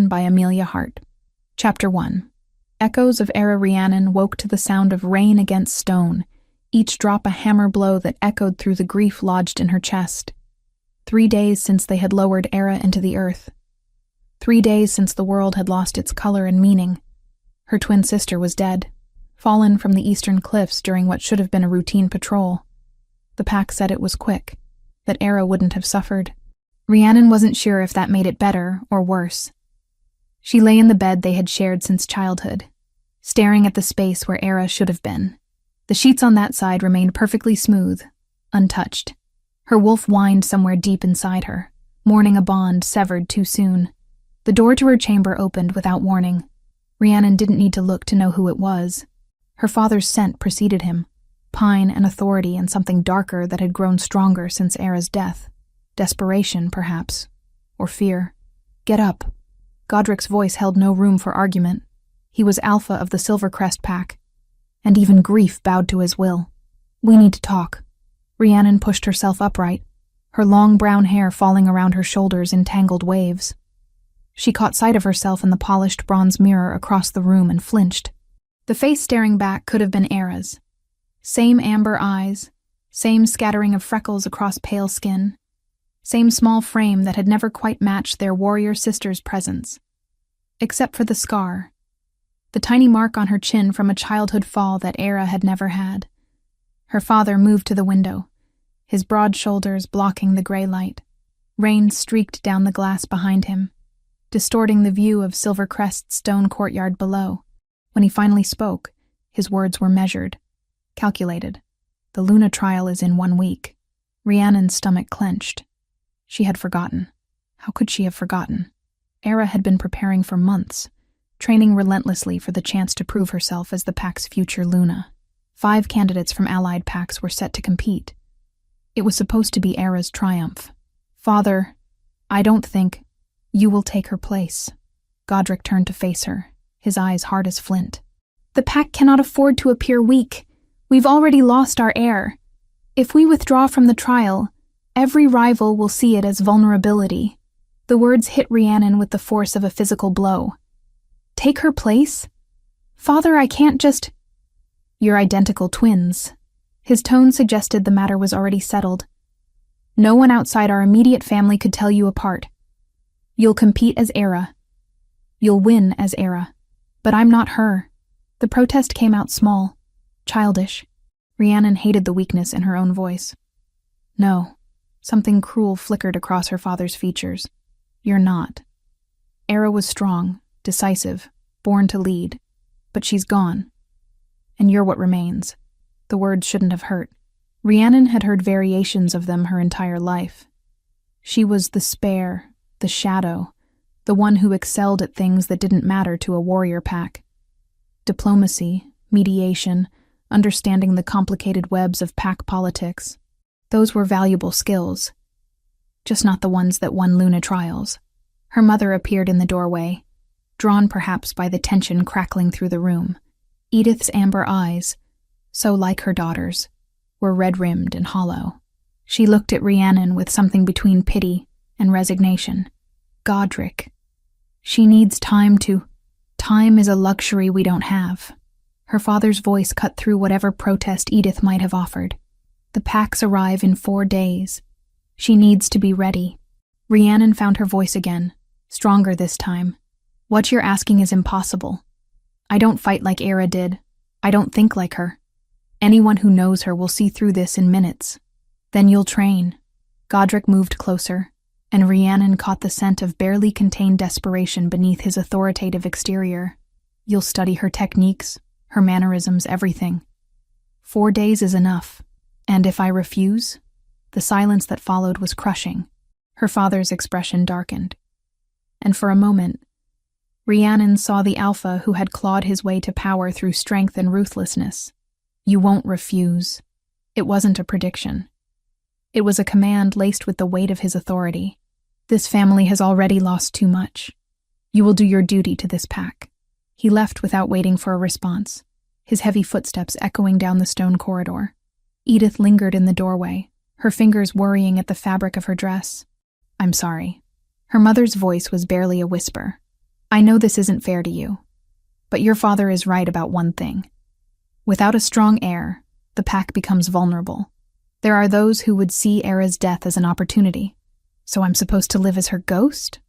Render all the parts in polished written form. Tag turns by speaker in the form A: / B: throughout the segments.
A: Written by Amelia Hart. Chapter 1. Echoes of Era Rhiannon woke to the sound of rain against stone, each drop a hammer blow that echoed through the grief lodged in her chest. 3 days since they had lowered Era into the earth. 3 days since the world had lost its color and meaning. Her twin sister was dead, fallen from the eastern cliffs during what should have been a routine patrol. The pack said it was quick, that Era wouldn't have suffered. Rhiannon wasn't sure if that made it better or worse. She lay in the bed they had shared since childhood, staring at the space where Era should have been. The sheets on that side remained perfectly smooth, untouched. Her wolf whined somewhere deep inside her, mourning a bond severed too soon. The door to her chamber opened without warning. Rhiannon didn't need to look to know who it was. Her father's scent preceded him, pine and authority and something darker that had grown stronger since Era's death. Desperation, perhaps, or fear. Get up. Godric's voice held no room for argument. He was alpha of the Silvercrest pack, and even grief bowed to his will. We need to talk. Rhiannon pushed herself upright, her long brown hair falling around her shoulders in tangled waves. She caught sight of herself in the polished bronze mirror across the room and flinched. The face staring back could have been Era's. Same amber eyes, same scattering of freckles across pale skin, same small frame that had never quite matched their warrior sister's presence. Except for the scar, the tiny mark on her chin from a childhood fall that Era had never had. Her father moved to the window, his broad shoulders blocking the gray light. Rain streaked down the glass behind him, distorting the view of Silvercrest's stone courtyard below. When he finally spoke, his words were measured, calculated. The Luna trial is in 1 week. Rhiannon's stomach clenched. She had forgotten. How could she have forgotten? Era had been preparing for months, training relentlessly for the chance to prove herself as the pack's future Luna. 5 candidates from allied packs were set to compete. It was supposed to be Era's triumph. Father, I don't think you will take her place. Godric turned to face her, his eyes hard as flint. The pack cannot afford to appear weak. We've already lost our heir. If we withdraw from the trial, every rival will see it as vulnerability. The words hit Rhiannon with the force of a physical blow. Take her place? Father, I can't just... You're identical twins. His tone suggested the matter was already settled. No one outside our immediate family could tell you apart. You'll compete as Era. You'll win as Era. But I'm not her. The protest came out small, childish. Rhiannon hated the weakness in her own voice. No. Something cruel flickered across her father's features. You're not. Era was strong, decisive, born to lead. But she's gone. And you're what remains. The words shouldn't have hurt. Rhiannon had heard variations of them her entire life. She was the spare, the shadow, the one who excelled at things that didn't matter to a warrior pack. Diplomacy, mediation, understanding the complicated webs of pack politics. Those were valuable skills, just not the ones that won Luna trials. Her mother appeared in the doorway, drawn perhaps by the tension crackling through the room. Edith's amber eyes, so like her daughter's, were red-rimmed and hollow. She looked at Rhiannon with something between pity and resignation. Godric. She needs time to... Time is a luxury we don't have. Her father's voice cut through whatever protest Edith might have offered. The packs arrive in 4 days. She needs to be ready. Rhiannon found her voice again, stronger this time. What you're asking is impossible. I don't fight like Era did. I don't think like her. Anyone who knows her will see through this in minutes. Then you'll train. Godric moved closer, and Rhiannon caught the scent of barely contained desperation beneath his authoritative exterior. You'll study her techniques, her mannerisms, everything. 4 days is enough. And if I refuse? The silence that followed was crushing. Her father's expression darkened. And for a moment, Rhiannon saw the alpha who had clawed his way to power through strength and ruthlessness. You won't refuse. It wasn't a prediction. It was a command laced with the weight of his authority. This family has already lost too much. You will do your duty to this pack. He left without waiting for a response, his heavy footsteps echoing down the stone corridor. Edith lingered in the doorway, her fingers worrying at the fabric of her dress. I'm sorry. Her mother's voice was barely a whisper. I know this isn't fair to you, but your father is right about one thing. Without a strong heir, the pack becomes vulnerable. There are those who would see Era's death as an opportunity. So I'm supposed to live as her ghost?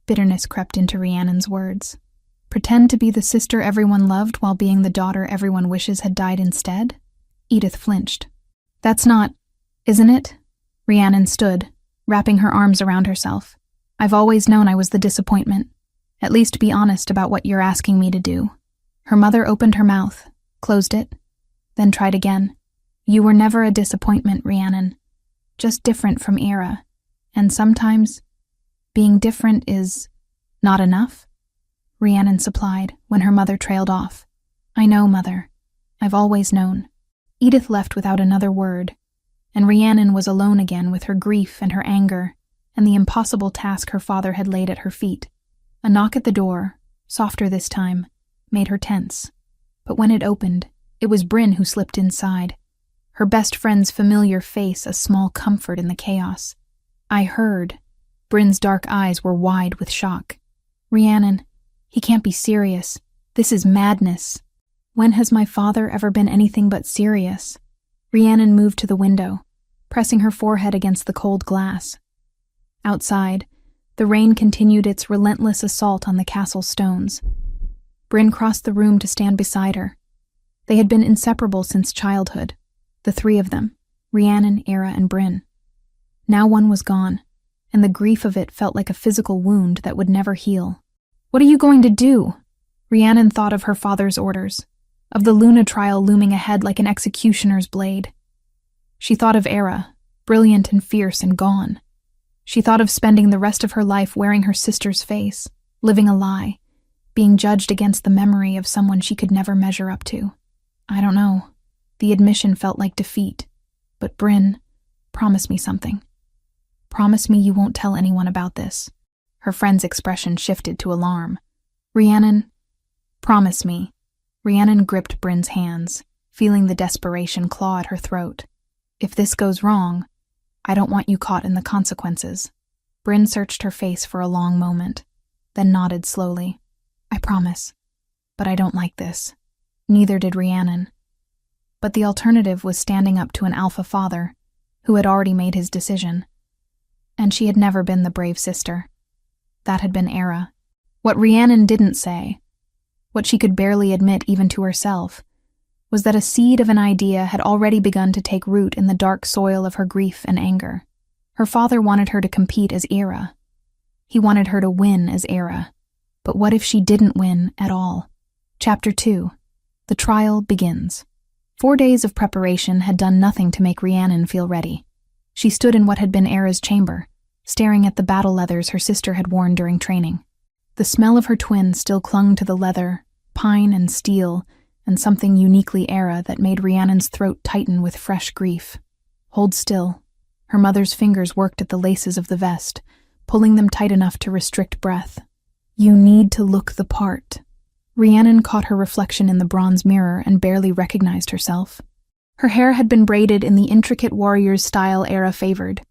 A: Bitterness crept into Rhiannon's words. Pretend to be the sister everyone loved while being the daughter everyone wishes had died instead? Edith flinched. That's not, isn't it? Rhiannon stood, wrapping her arms around herself. I've always known I was the disappointment. At least be honest about what you're asking me to do. Her mother opened her mouth, closed it, then tried again. You were never a disappointment, Rhiannon. Just different from Era. And sometimes, being different is not enough? Rhiannon supplied when her mother trailed off. I know, Mother. I've always known. Edith left without another word, and Rhiannon was alone again with her grief and her anger and the impossible task her father had laid at her feet. A knock at the door, softer this time, made her tense. But when it opened, it was Bryn who slipped inside, her best friend's familiar face a small comfort in the chaos. I heard. Bryn's dark eyes were wide with shock. Rhiannon, he can't be serious. This is madness. When has my father ever been anything but serious? Rhiannon moved to the window, pressing her forehead against the cold glass. Outside, the rain continued its relentless assault on the castle stones. Bryn crossed the room to stand beside her. They had been inseparable since childhood, the three of them, Rhiannon, Era, and Bryn. Now one was gone, and the grief of it felt like a physical wound that would never heal. What are you going to do? Rhiannon thought of her father's orders, of the Luna trial looming ahead like an executioner's blade. She thought of Era, brilliant and fierce and gone. She thought of spending the rest of her life wearing her sister's face, living a lie, being judged against the memory of someone she could never measure up to. I don't know. The admission felt like defeat. But Bryn, promise me something. Promise me you won't tell anyone about this. Her friend's expression shifted to alarm. Rhiannon, promise me. Rhiannon gripped Bryn's hands, feeling the desperation claw at her throat. If this goes wrong, I don't want you caught in the consequences. Bryn searched her face for a long moment, then nodded slowly. I promise, but I don't like this. Neither did Rhiannon. But the alternative was standing up to an alpha father, who had already made his decision. And she had never been the brave sister. That had been Era. What Rhiannon didn't say, what she could barely admit even to herself, was that a seed of an idea had already begun to take root in the dark soil of her grief and anger. Her father wanted her to compete as Era. He wanted her to win as Era. But what if she didn't win at all? Chapter 2. The trial begins. 4 days of preparation had done nothing to make Rhiannon feel ready. She stood in what had been Era's chamber, staring at the battle leathers her sister had worn during training. The smell of her twin still clung to the leather, pine and steel, and something uniquely Era that made Rhiannon's throat tighten with fresh grief. Hold still. Her mother's fingers worked at the laces of the vest, pulling them tight enough to restrict breath. You need to look the part. Rhiannon caught her reflection in the bronze mirror and barely recognized herself. Her hair had been braided in the intricate warrior's style Era favored,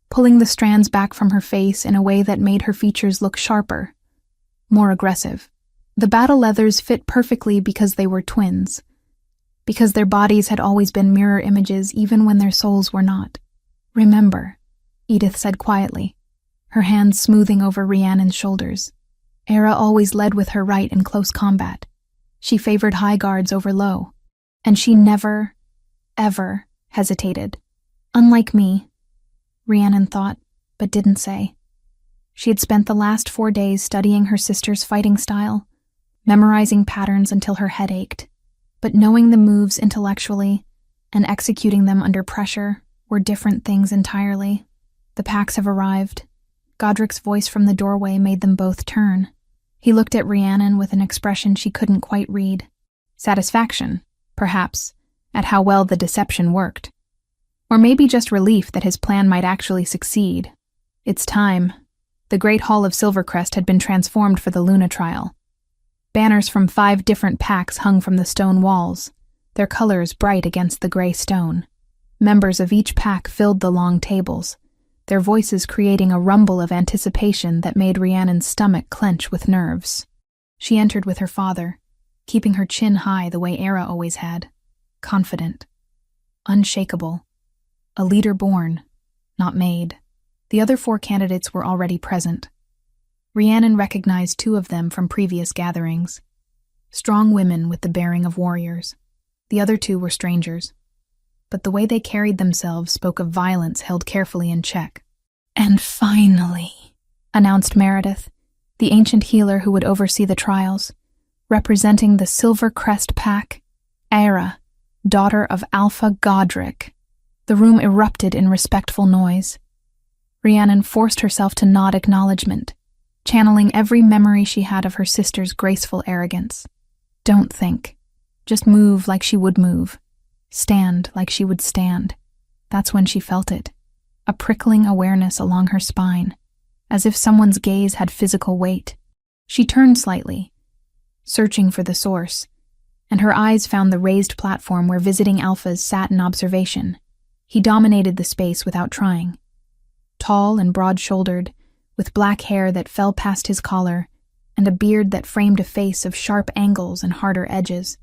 A: pulling the strands back from her face in a way that made her features look sharper, more aggressive. The battle leathers fit perfectly because they were twins, because their bodies had always been mirror images even when their souls were not. Remember, Edith said quietly, her hands smoothing over Rhiannon's shoulders. Era always led with her right in close combat. She favored high guards over low, and she never, ever hesitated. Unlike me, Rhiannon thought, but didn't say. She had spent the last 4 days studying her sister's fighting style, memorizing patterns until her head ached, but knowing the moves intellectually and executing them under pressure were different things entirely. The packs have arrived. Godric's voice from the doorway made them both turn. He looked at Rhiannon with an expression she couldn't quite read. Satisfaction, perhaps, at how well the deception worked. Or maybe just relief that his plan might actually succeed. It's time. The Great Hall of Silvercrest had been transformed for the Luna trial. Banners from 5 different packs hung from the stone walls, their colors bright against the gray stone. Members of each pack filled the long tables, their voices creating a rumble of anticipation that made Rhiannon's stomach clench with nerves. She entered with her father, keeping her chin high the way Era always had. Confident. Unshakable. A leader born, not made. The other 4 candidates were already present. Rhiannon recognized 2 of them from previous gatherings. Strong women with the bearing of warriors. The other 2 were strangers. But the way they carried themselves spoke of violence held carefully in check. "And finally," announced Meredith, the ancient healer who would oversee the trials, representing the Silver Crest Pack, Era, daughter of Alpha Godric. The room erupted in respectful noise. Rhiannon forced herself to nod acknowledgement, channeling every memory she had of her sister's graceful arrogance. Don't think. Just move like she would move. Stand like she would stand. That's when she felt it. A prickling awareness along her spine, as if someone's gaze had physical weight. She turned slightly, searching for the source, and her eyes found the raised platform where visiting alphas sat in observation. He dominated the space without trying. Tall and broad-shouldered, with black hair that fell past his collar, and a beard that framed a face of sharp angles and harder edges.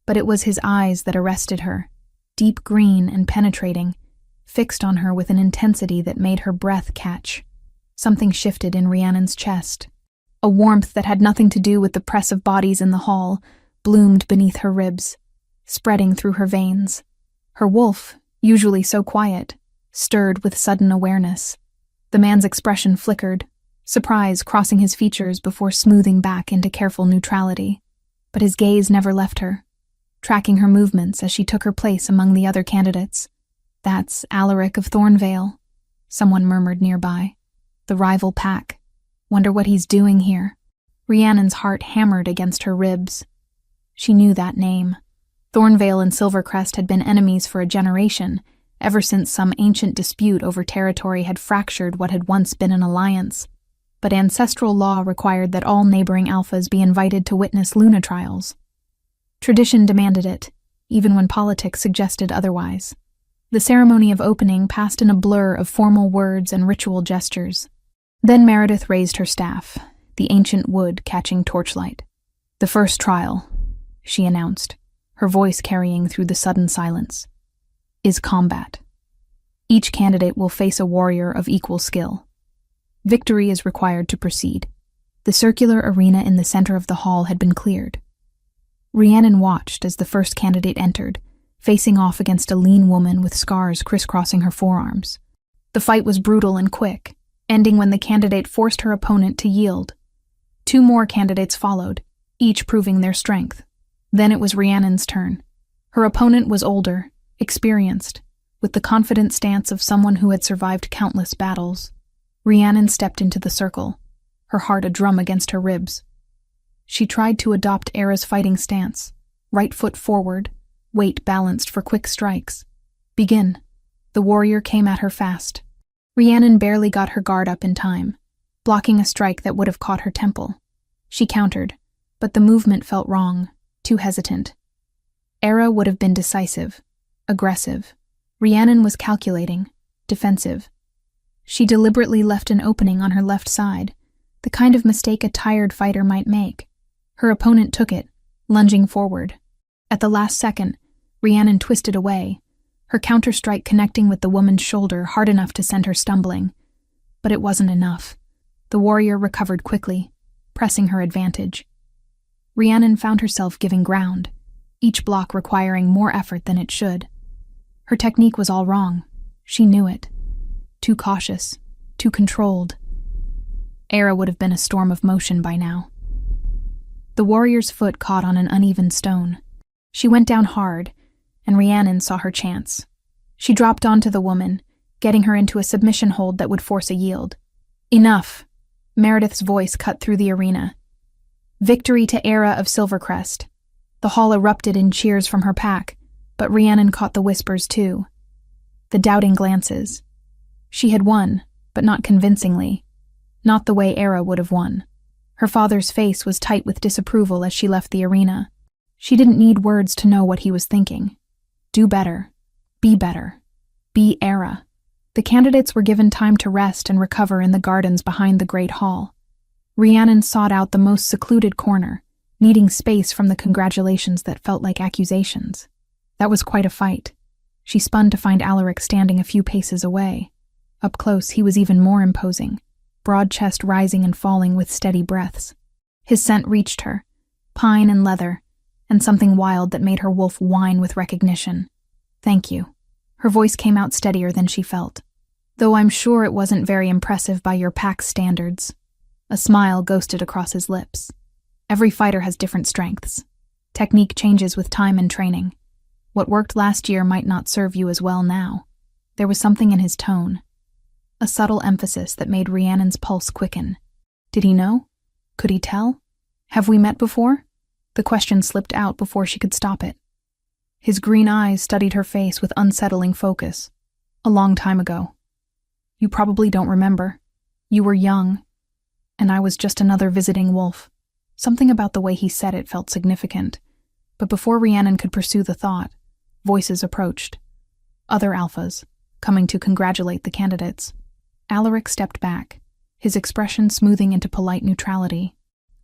A: But it was his eyes that arrested her, deep green and penetrating, fixed on her with an intensity that made her breath catch. Something shifted in Rhiannon's chest. A warmth that had nothing to do with the press of bodies in the hall bloomed beneath her ribs, spreading through her veins. Her wolf, usually so quiet, stirred with sudden awareness. The man's expression flickered, surprise crossing his features before smoothing back into careful neutrality. But his gaze never left her, tracking her movements as she took her place among the other candidates. "That's Alaric of Thornvale," someone murmured nearby. "The rival pack. Wonder what he's doing here." Rhiannon's heart hammered against her ribs. She knew that name. Thornvale and Silvercrest had been enemies for a generation, ever since some ancient dispute over territory had fractured what had once been an alliance. But ancestral law required that all neighboring alphas be invited to witness Luna trials. Tradition demanded it, even when politics suggested otherwise. The ceremony of opening passed in a blur of formal words and ritual gestures. Then Meredith raised her staff, the ancient wood catching torchlight. "The first trial," she announced, her voice carrying through the sudden silence, "is combat. Each candidate will face a warrior of equal skill. Victory is required to proceed." The circular arena in the center of the hall had been cleared. Rhiannon watched as the first candidate entered, facing off against a lean woman with scars crisscrossing her forearms. The fight was brutal and quick, ending when the candidate forced her opponent to yield. 2 more candidates followed, each proving their strength. Then it was Rhiannon's turn. Her opponent was older, experienced, with the confident stance of someone who had survived countless battles. Rhiannon stepped into the circle, her heart a drum against her ribs. She tried to adopt Era's fighting stance, right foot forward, weight balanced for quick strikes. "Begin." The warrior came at her fast. Rhiannon barely got her guard up in time, blocking a strike that would have caught her temple. She countered, but the movement felt wrong, too hesitant. Era would have been decisive, aggressive. Rhiannon was calculating, defensive. She deliberately left an opening on her left side, the kind of mistake a tired fighter might make. Her opponent took it, lunging forward. At the last second, Rhiannon twisted away, her counter-strike connecting with the woman's shoulder hard enough to send her stumbling. But it wasn't enough. The warrior recovered quickly, pressing her advantage. Rhiannon found herself giving ground, each block requiring more effort than it should. Her technique was all wrong. She knew it. Too cautious, too controlled. Era would have been a storm of motion by now. The warrior's foot caught on an uneven stone. She went down hard, and Rhiannon saw her chance. She dropped onto the woman, getting her into a submission hold that would force a yield. "Enough!" Meredith's voice cut through the arena. "Victory to Era of Silvercrest." The hall erupted in cheers from her pack, but Rhiannon caught the whispers too. The doubting glances. She had won, but not convincingly. Not the way Era would have won. Her father's face was tight with disapproval as she left the arena. She didn't need words to know what he was thinking. Do better. Be better. Be Era. The candidates were given time to rest and recover in the gardens behind the great hall. Rhiannon sought out the most secluded corner, needing space from the congratulations that felt like accusations. That was quite a fight. She spun to find Alaric standing a few paces away. Up close, he was even more imposing, broad chest rising and falling with steady breaths. His scent reached her, pine and leather, and something wild that made her wolf whine with recognition. "Thank you." Her voice came out steadier than she felt. "Though I'm sure it wasn't very impressive by your pack's standards." A smile ghosted across his lips. Every fighter has different strengths. Technique changes with time and training. What worked last year might not serve you as well now. There was something in his tone, a subtle emphasis that made Rhiannon's pulse quicken. Did he know? Could he tell? "Have we met before?" The question slipped out before she could stop it. His green eyes studied her face with unsettling focus. "A long time ago. You probably don't remember. You were young, and I was just another visiting wolf." Something about the way he said it felt significant, but before Rhiannon could pursue the thought, voices approached. Other alphas, coming to congratulate the candidates. Alaric stepped back, his expression smoothing into polite neutrality.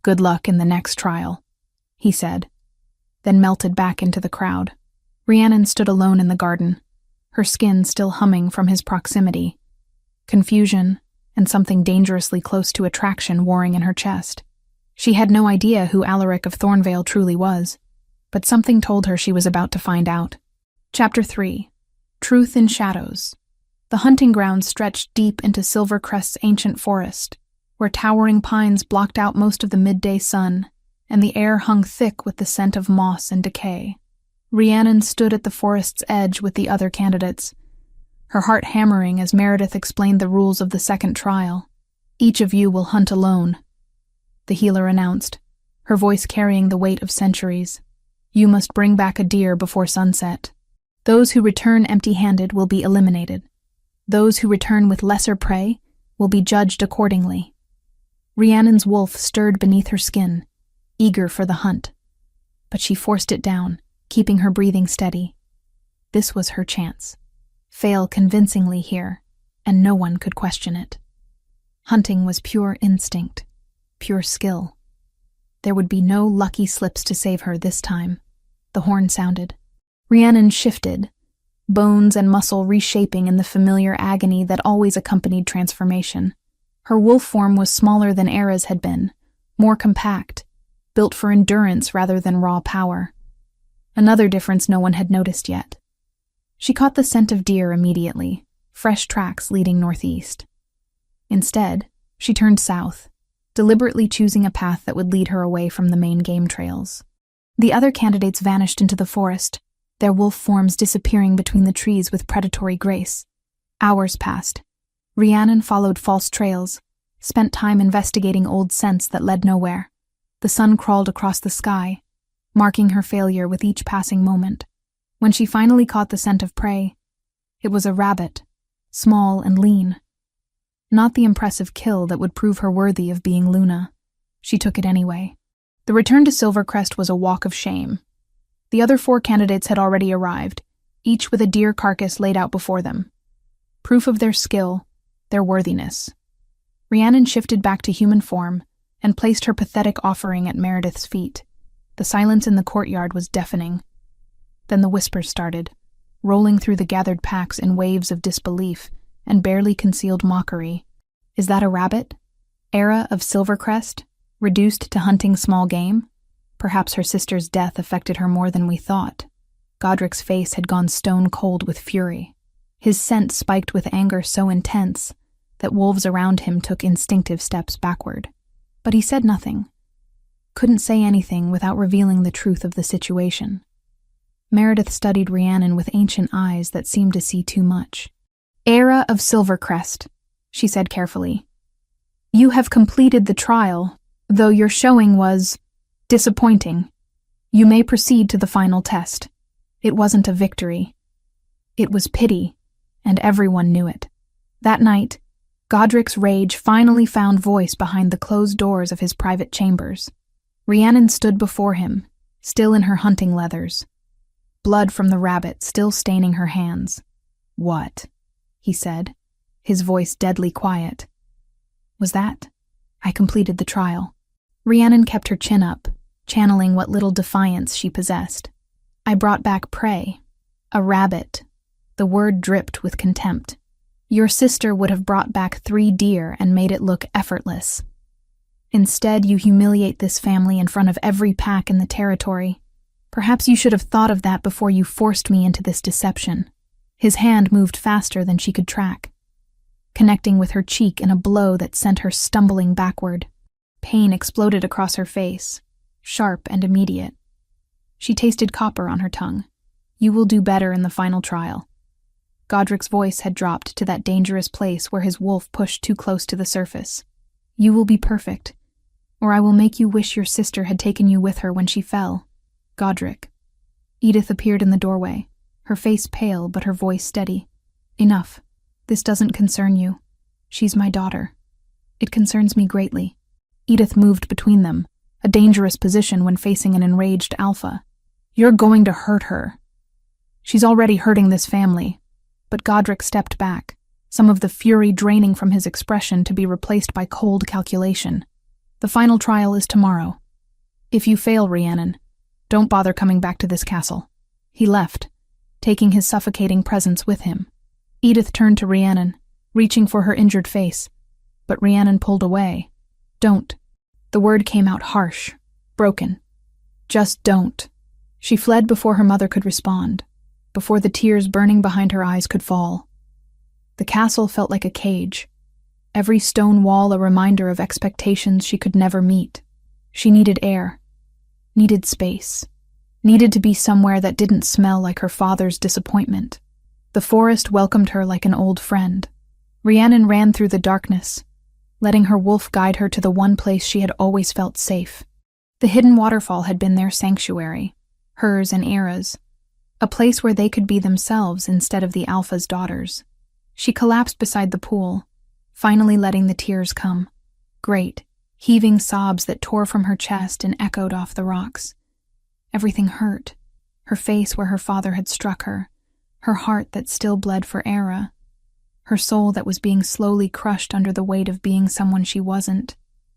A: "Good luck in the next trial," he said, then melted back into the crowd. Rhiannon stood alone in the garden, her skin still humming from his proximity. Confusion and something dangerously close to attraction warring in her chest. She had no idea who Alaric of Thornvale truly was, but something told her she was about to find out. Chapter 3. Truth in Shadows. The hunting grounds stretched deep into Silvercrest's ancient forest, where towering pines blocked out most of the midday sun, and the air hung thick with the scent of moss and decay. Rhiannon stood at the forest's edge with the other candidates, her heart hammering as Meredith explained the rules of the second trial. "Each of you will hunt alone," the healer announced, her voice carrying the weight of centuries. "You must bring back a deer before sunset. Those who return empty-handed will be eliminated. Those who return with lesser prey will be judged accordingly." Rhiannon's wolf stirred beneath her skin, eager for the hunt, but she forced it down, keeping her breathing steady. This was her chance. Fail convincingly here, and no one could question it. Hunting was pure instinct, pure skill. There would be no lucky slips to save her this time. The horn sounded. Rhiannon shifted, bones and muscle reshaping in the familiar agony that always accompanied transformation. Her wolf form was smaller than Era's had been, more compact, built for endurance rather than raw power. Another difference no one had noticed yet. She caught the scent of deer immediately, fresh tracks leading northeast. Instead, she turned south, deliberately choosing a path that would lead her away from the main game trails. The other candidates vanished into the forest, their wolf forms disappearing between the trees with predatory grace. Hours passed. Rhiannon followed false trails, spent time investigating old scents that led nowhere. The sun crawled across the sky, marking her failure with each passing moment. When she finally caught the scent of prey, it was a rabbit, small and lean. Not the impressive kill that would prove her worthy of being Luna. She took it anyway. The return to Silvercrest was a walk of shame. The other 4 candidates had already arrived, each with a deer carcass laid out before them. Proof of their skill, their worthiness. Rhiannon shifted back to human form and placed her pathetic offering at Meredith's feet. The silence in the courtyard was deafening. Then the whispers started, rolling through the gathered packs in waves of disbelief and barely concealed mockery. "Is that a rabbit? Era of Silvercrest, reduced to hunting small game? Perhaps her sister's death affected her more than we thought." Godric's face had gone stone cold with fury. His scent spiked with anger so intense that wolves around him took instinctive steps backward. But he said nothing. Couldn't say anything without revealing the truth of the situation. Meredith studied Rhiannon with ancient eyes that seemed to see too much. "Era of Silvercrest," she said carefully. "You have completed the trial, though your showing was disappointing. You may proceed to the final test." It wasn't a victory. It was pity, and everyone knew it. That night, Godric's rage finally found voice behind the closed doors of his private chambers. Rhiannon stood before him, still in her hunting leathers, blood from the rabbit still staining her hands. "What?" he said, his voice deadly quiet. "Was that? I completed the trial." Rhiannon kept her chin up, channeling what little defiance she possessed. "I brought back prey. A rabbit." The word dripped with contempt. "Your sister would have brought back 3 deer and made it look effortless. Instead, you humiliate this family in front of every pack in the territory. Perhaps you should have thought of that before you forced me into this deception." His hand moved faster than she could track, connecting with her cheek in a blow that sent her stumbling backward. Pain exploded across her face, sharp and immediate. She tasted copper on her tongue. "You will do better in the final trial." Godric's voice had dropped to that dangerous place where his wolf pushed too close to the surface. "You will be perfect, or I will make you wish your sister had taken you with her when she fell." "Godric." Edith appeared in the doorway, her face pale but her voice steady. "Enough. This doesn't concern you. She's my daughter. It concerns me greatly." Edith moved between them, a dangerous position when facing an enraged alpha. "You're going to hurt her. She's already hurting this family." But Godric stepped back, some of the fury draining from his expression to be replaced by cold calculation. "The final trial is tomorrow. If you fail, Rhiannon, don't bother coming back to this castle." He left, taking his suffocating presence with him. Edith turned to Rhiannon, reaching for her injured face, but Rhiannon pulled away. "Don't." The word came out harsh, broken. "Just don't." She fled before her mother could respond, before the tears burning behind her eyes could fall. The castle felt like a cage, every stone wall a reminder of expectations she could never meet. She needed air, needed space, needed to be somewhere that didn't smell like her father's disappointment. The forest welcomed her like an old friend. Rhiannon ran through the darkness, letting her wolf guide her to the one place she had always felt safe. The hidden waterfall had been their sanctuary, hers and Era's, a place where they could be themselves instead of the alpha's daughters. She collapsed beside the pool, finally letting the tears come. Great, heaving sobs that tore from her chest and echoed off the rocks. Everything hurt. Her face where her father had struck her, her heart that still bled for Era, her soul that was being slowly crushed under the weight of being someone she wasn't.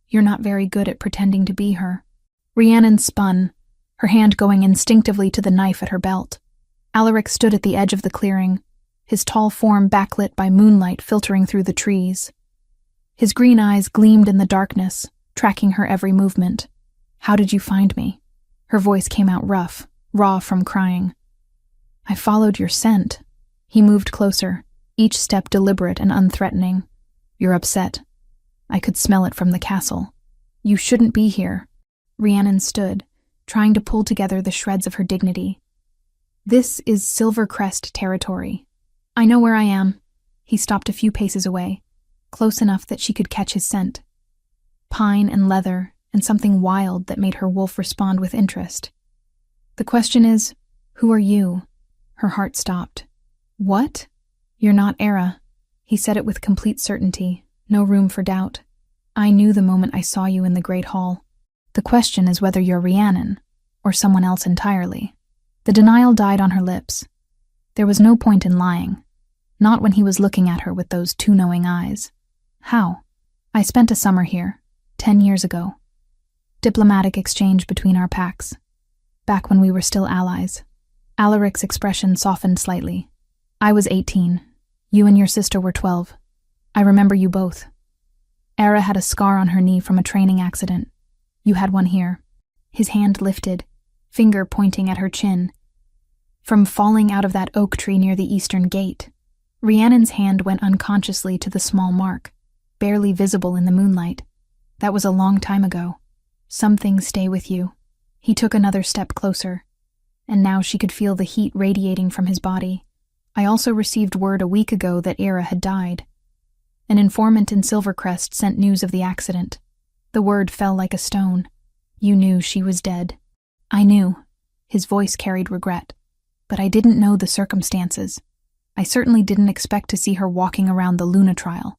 A: "You're not very good at pretending to be her." Rhiannon spun, her hand going instinctively to the knife at her belt. Alaric stood at the edge of the clearing, his tall form backlit by moonlight filtering through the trees. His green eyes gleamed in the darkness, tracking her every movement. "How did you find me?" Her voice came out rough, raw from crying. "I followed your scent." He moved closer, each step deliberate and unthreatening. "You're upset. I could smell it from the castle. You shouldn't be here." Rhiannon stood, trying to pull together the shreds of her dignity. "This is Silvercrest territory. I know where I am." He stopped a few paces away, close enough that she could catch his scent. Pine and leather, and something wild that made her wolf respond with interest. "The question is, who are you?" Her heart stopped. "What?" "You're not Era." He said it with complete certainty, no room for doubt. "I knew the moment I saw you in the Great Hall. The question is whether you're Rhiannon, or someone else entirely." The denial died on her lips. There was no point in lying, not when he was looking at her with those two knowing eyes. "How?" "I spent a summer here, 10 years ago. Diplomatic exchange between our packs, back when we were still allies." Alaric's expression softened slightly. "I was 18. You and your sister were 12. I remember you both. Era had a scar on her knee from a training accident. You had one here." His hand lifted, finger pointing at her chin. "From falling out of that oak tree near the eastern gate." Rhiannon's hand went unconsciously to the small mark, barely visible in the moonlight. "That was a long time ago. Some things stay with you." He took another step closer, and now she could feel the heat radiating from his body. "I also received word a week ago that Era had died. An informant in Silvercrest sent news of the accident. The word fell like a stone. You knew she was dead." "I knew." His voice carried regret. "But I didn't know the circumstances. I certainly didn't expect to see her walking around the Luna trial.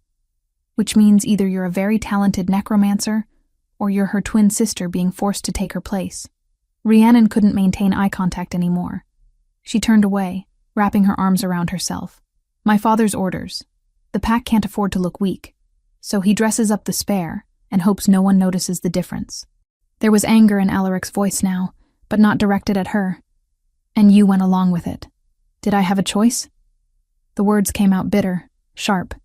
A: Which means either you're a very talented necromancer, or you're her twin sister being forced to take her place." Rhiannon couldn't maintain eye contact anymore. She turned away, wrapping her arms around herself. "My father's orders. The pack can't afford to look weak, so he dresses up the spare and hopes no one notices the difference." There was anger in Alaric's voice now, but not directed at her. And you went along with it. Did I have a choice? The words came out bitter, sharp.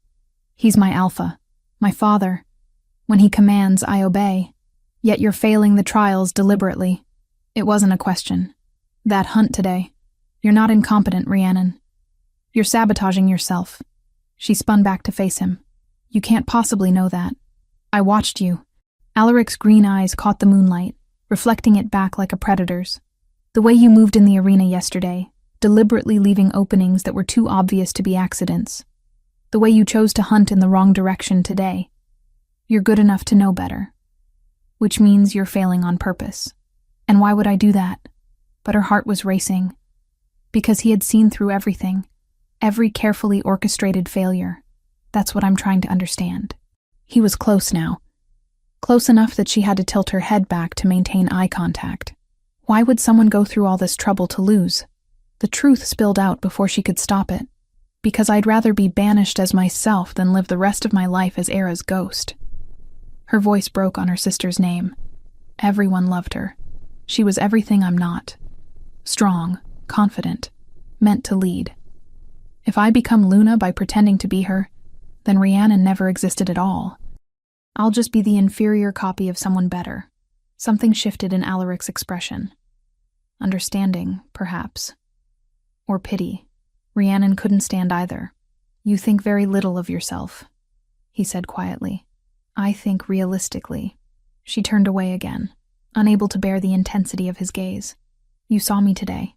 A: He's my alpha, my father. When he commands, I obey. Yet you're failing the trials deliberately. It wasn't a question. That hunt today. You're not incompetent, Rhiannon. You're sabotaging yourself. She spun back to face him. You can't possibly know that. I watched you. Alaric's green eyes caught the moonlight, reflecting it back like a predator's. The way you moved in the arena yesterday, deliberately leaving openings that were too obvious to be accidents. The way you chose to hunt in the wrong direction today. You're good enough to know better. Which means you're failing on purpose. And why would I do that? But her heart was racing. Because he had seen through everything. Every carefully orchestrated failure. That's what I'm trying to understand. He was close now. Close enough that she had to tilt her head back to maintain eye contact. Why would someone go through all this trouble to lose? The truth spilled out before she could stop it. Because I'd rather be banished as myself than live the rest of my life as Era's ghost. Her voice broke on her sister's name. Everyone loved her. She was everything I'm not. Strong, confident, meant to lead. If I become Luna by pretending to be her, then Rhiannon never existed at all. I'll just be the inferior copy of someone better. Something shifted in Alaric's expression. Understanding, perhaps. Or pity. Rhiannon couldn't stand either. You think very little of yourself, he said quietly. I think realistically. She turned away again, unable to bear the intensity of his gaze. You saw me today.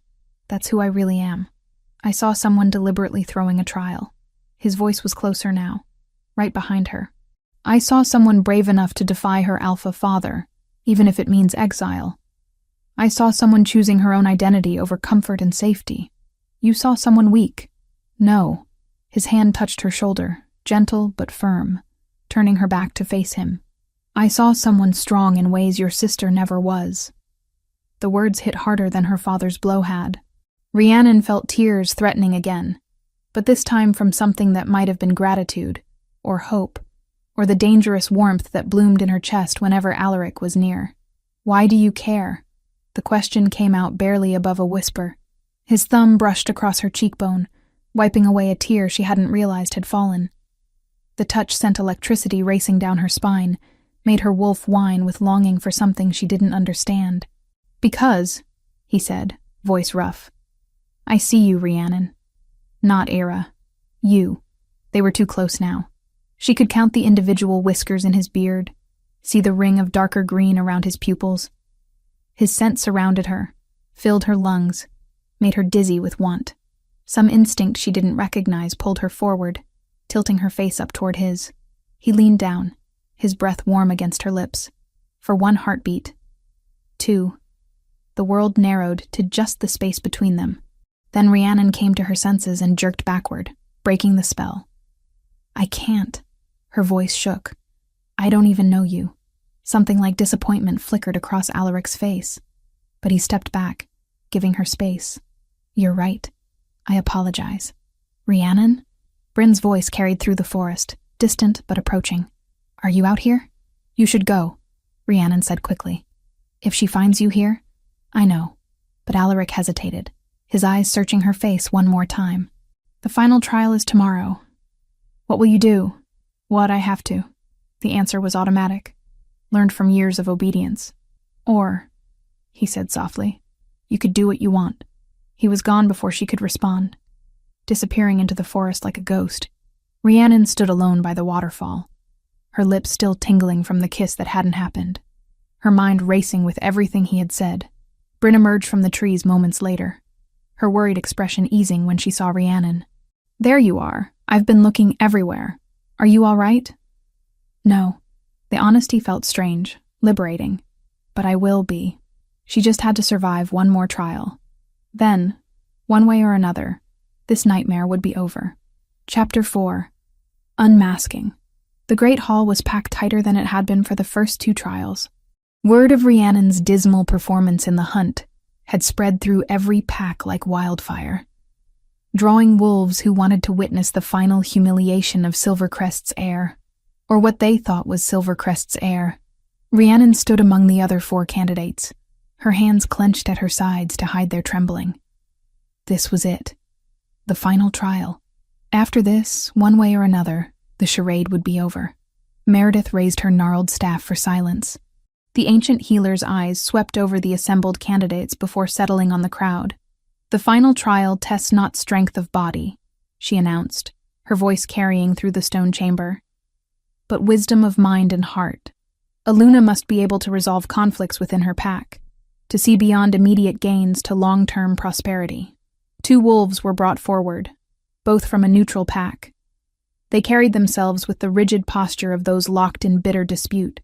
A: That's who I really am. I saw someone deliberately throwing a trial. His voice was closer now, right behind her. I saw someone brave enough to defy her alpha father, even if it means exile. I saw someone choosing her own identity over comfort and safety. You saw someone weak. No. His hand touched her shoulder, gentle but firm, turning her back to face him. I saw someone strong in ways your sister never was. The words hit harder than her father's blow had. Rhiannon felt tears threatening again, but this time from something that might have been gratitude, or hope, or the dangerous warmth that bloomed in her chest whenever Alaric was near. Why do you care? The question came out barely above a whisper. His thumb brushed across her cheekbone, wiping away a tear she hadn't realized had fallen. The touch sent electricity racing down her spine, made her wolf whine with longing for something she didn't understand. Because, he said, voice rough, I see you, Rhiannon. Not Era. You. They were too close now. She could count the individual whiskers in his beard, see the ring of darker green around his pupils. His scent surrounded her, filled her lungs, made her dizzy with want. Some instinct she didn't recognize pulled her forward, tilting her face up toward his. He leaned down, his breath warm against her lips. For one heartbeat. Two. The world narrowed to just the space between them. Then Rhiannon came to her senses and jerked backward, breaking the spell. I can't. Her voice shook. I don't even know you. Something like disappointment flickered across Alaric's face. But he stepped back, giving her space. You're right. I apologize. Rhiannon? Bryn's voice carried through the forest, distant but approaching. Are you out here? You should go, Rhiannon said quickly. If she finds you here? I know. But Alaric hesitated, his eyes searching her face one more time. The final trial is tomorrow. What will you do? What I have to. The answer was automatic, learned from years of obedience. Or, he said softly, you could do what you want. He was gone before she could respond, disappearing into the forest like a ghost. Rhiannon stood alone by the waterfall, her lips still tingling from the kiss that hadn't happened, her mind racing with everything he had said. Bryn emerged from the trees moments later, her worried expression easing when she saw Rhiannon. There you are. I've been looking everywhere. Are you all right? No. The honesty felt strange, liberating. But I will be. She just had to survive one more trial. Then, one way or another, this nightmare would be over. Chapter 4. Unmasking. The great hall was packed tighter than it had been for the first two trials. Word of Rhiannon's dismal performance in the hunt had spread through every pack like wildfire, drawing wolves who wanted to witness the final humiliation of Silvercrest's heir, or what they thought was Silvercrest's heir. Rhiannon stood among the other 4 candidates, her hands clenched at her sides to hide their trembling. This was it. The final trial. After this, one way or another, the charade would be over. Meredith raised her gnarled staff for silence. The ancient healer's eyes swept over the assembled candidates before settling on the crowd. "The final trial tests not strength of body," she announced, her voice carrying through the stone chamber, "but wisdom of mind and heart. Aluna must be able to resolve conflicts within her pack, to see beyond immediate gains to long-term prosperity." 2 wolves were brought forward, both from a neutral pack. They carried themselves with the rigid posture of those locked in bitter dispute.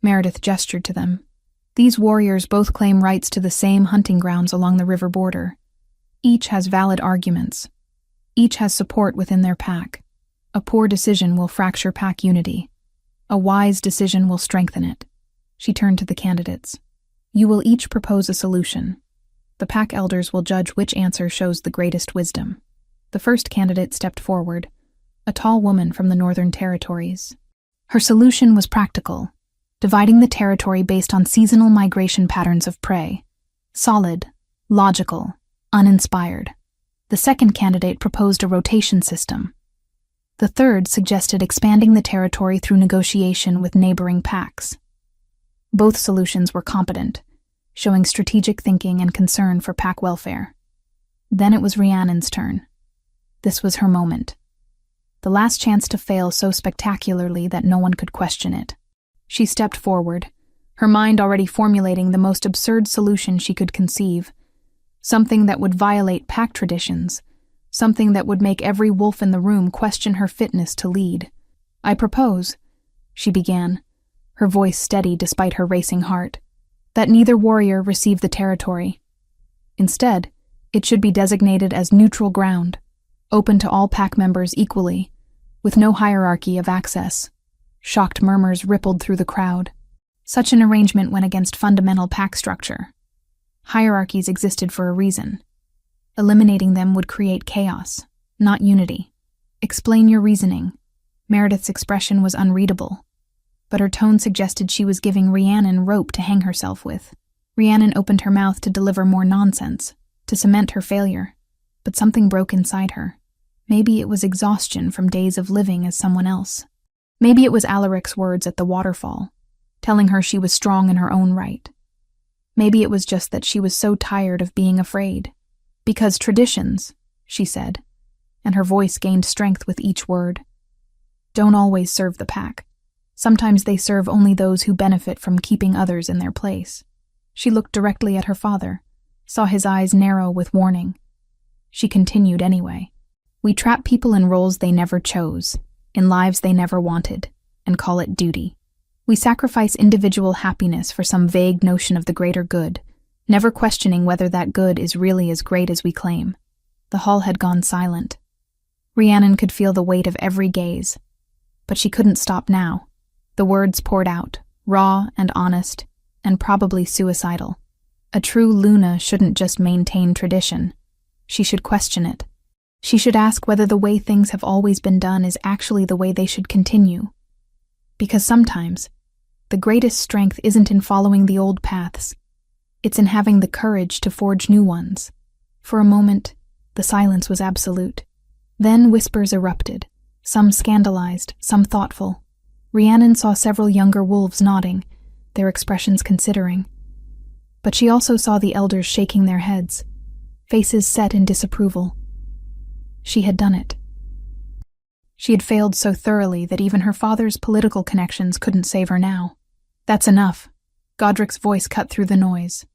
A: Meredith gestured to them. "These warriors both claim rights to the same hunting grounds along the river border. Each has valid arguments. Each has support within their pack. A poor decision will fracture pack unity. A wise decision will strengthen it." She turned to the candidates. "You will each propose a solution. The pack elders will judge which answer shows the greatest wisdom." The first candidate stepped forward, a tall woman from the Northern Territories. Her solution was practical, dividing the territory based on seasonal migration patterns of prey. Solid, logical, uninspired. The second candidate proposed a rotation system. The third suggested expanding the territory through negotiation with neighboring packs. Both solutions were competent, showing strategic thinking and concern for pack welfare. Then it was Rhiannon's turn. This was her moment. The last chance to fail so spectacularly that no one could question it. She stepped forward, her mind already formulating the most absurd solution she could conceive. Something that would violate pack traditions. Something that would make every wolf in the room question her fitness to lead. "I propose," she began, her voice steady despite her racing heart, "that neither warrior receive the territory. Instead, it should be designated as neutral ground, open to all pack members equally, with no hierarchy of access." Shocked murmurs rippled through the crowd. Such an arrangement went against fundamental pack structure. Hierarchies existed for a reason. Eliminating them would create chaos, not unity. "Explain your reasoning." Meredith's expression was unreadable, but her tone suggested she was giving Rhiannon rope to hang herself with. Rhiannon opened her mouth to deliver more nonsense, to cement her failure, but something broke inside her. Maybe it was exhaustion from days of living as someone else. Maybe it was Alaric's words at the waterfall, telling her she was strong in her own right. Maybe it was just that she was so tired of being afraid. "Because traditions," she said, and her voice gained strength with each word, "don't always serve the pack. Sometimes they serve only those who benefit from keeping others in their place." She looked directly at her father, saw his eyes narrow with warning. She continued anyway. "We trap people in roles they never chose, in lives they never wanted, and call it duty. We sacrifice individual happiness for some vague notion of the greater good, never questioning whether that good is really as great as we claim." The hall had gone silent. Rhiannon could feel the weight of every gaze, but she couldn't stop now. The words poured out, raw and honest, and probably suicidal. A true Luna shouldn't just maintain tradition. She should question it. She should ask whether the way things have always been done is actually the way they should continue. Because sometimes, the greatest strength isn't in following the old paths. It's in having the courage to forge new ones. For a moment, the silence was absolute. Then whispers erupted, some scandalized, some thoughtful. Rhiannon saw several younger wolves nodding, their expressions considering. But she also saw the elders shaking their heads, faces set in disapproval. She had done it. She had failed so thoroughly that even her father's political connections couldn't save her now. "That's enough." Godric's voice cut through the noise.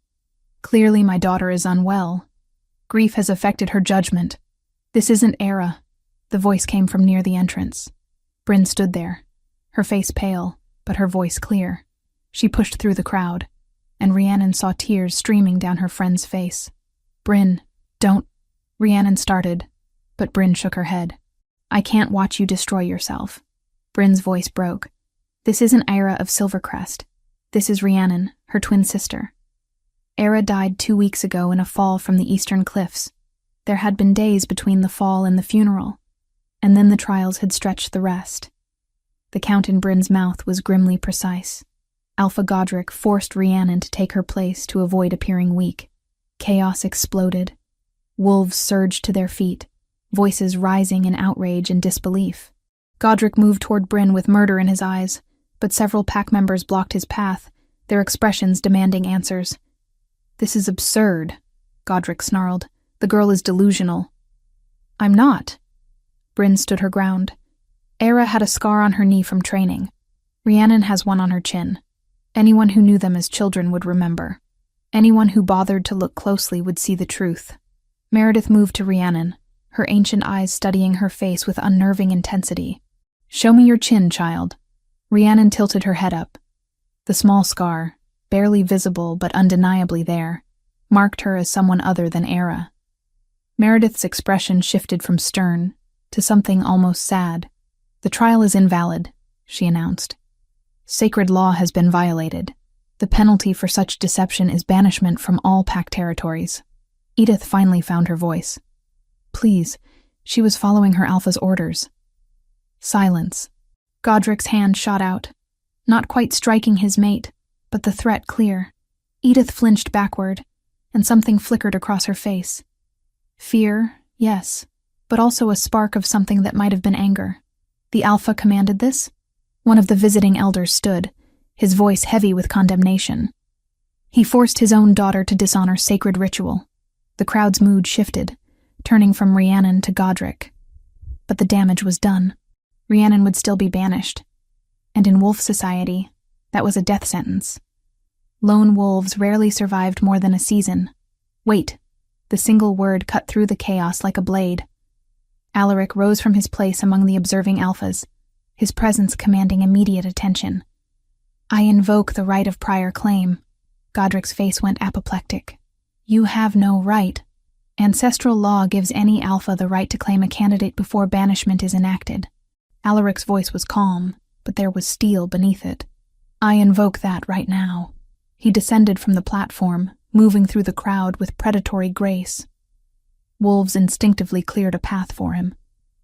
A: "Clearly my daughter is unwell. Grief has affected her judgment. This isn't Era." The voice came from near the entrance. Bryn stood there, her face pale, but her voice clear. She pushed through the crowd, and Rhiannon saw tears streaming down her friend's face. "Bryn, don't..." Rhiannon started, but Bryn shook her head. "I can't watch you destroy yourself." Bryn's voice broke. "This isn't Ira of Silvercrest. This is Rhiannon, her twin sister. Era died 2 weeks ago in a fall from the eastern cliffs. There had been days between the fall and the funeral, and then the trials had stretched the rest." The count in Bryn's mouth was grimly precise. Alpha Godric forced Rhiannon to take her place to avoid appearing weak. Chaos exploded. Wolves surged to their feet, voices rising in outrage and disbelief. Godric moved toward Bryn with murder in his eyes, but several pack members blocked his path, their expressions demanding answers. "This is absurd," Godric snarled. "The girl is delusional." "I'm not." Bryn stood her ground. Era had a scar on her knee from training. Rhiannon has one on her chin. Anyone who knew them as children would remember. Anyone who bothered to look closely would see the truth. Meredith moved to Rhiannon, her ancient eyes studying her face with unnerving intensity. "Show me your chin, child." Rhiannon tilted her head up. The small scar, barely visible but undeniably there, marked her as someone other than Era. Meredith's expression shifted from stern to something almost sad. "The trial is invalid," she announced. "Sacred law has been violated. The penalty for such deception is banishment from all pack territories." Edith finally found her voice. "Please," she was following her alpha's orders. Silence. Godric's hand shot out, not quite striking his mate, but the threat clear. Edith flinched backward, and something flickered across her face. Fear, yes, but also a spark of something that might have been anger. The alpha commanded this? One of the visiting elders stood, his voice heavy with condemnation. He forced his own daughter to dishonor sacred ritual. The crowd's mood shifted, turning from Rhiannon to Godric. But the damage was done. Rhiannon would still be banished. And in wolf society, that was a death sentence. Lone wolves rarely survived more than a season. "Wait." The single word cut through the chaos like a blade. Alaric rose from his place among the observing alphas, his presence commanding immediate attention. "I invoke the right of prior claim." Godric's face went apoplectic. "You have no right. Ancestral law gives any alpha the right to claim a candidate before banishment is enacted." Alaric's voice was calm, but there was steel beneath it. "I invoke that right now." He descended from the platform, moving through the crowd with predatory grace. Wolves instinctively cleared a path for him.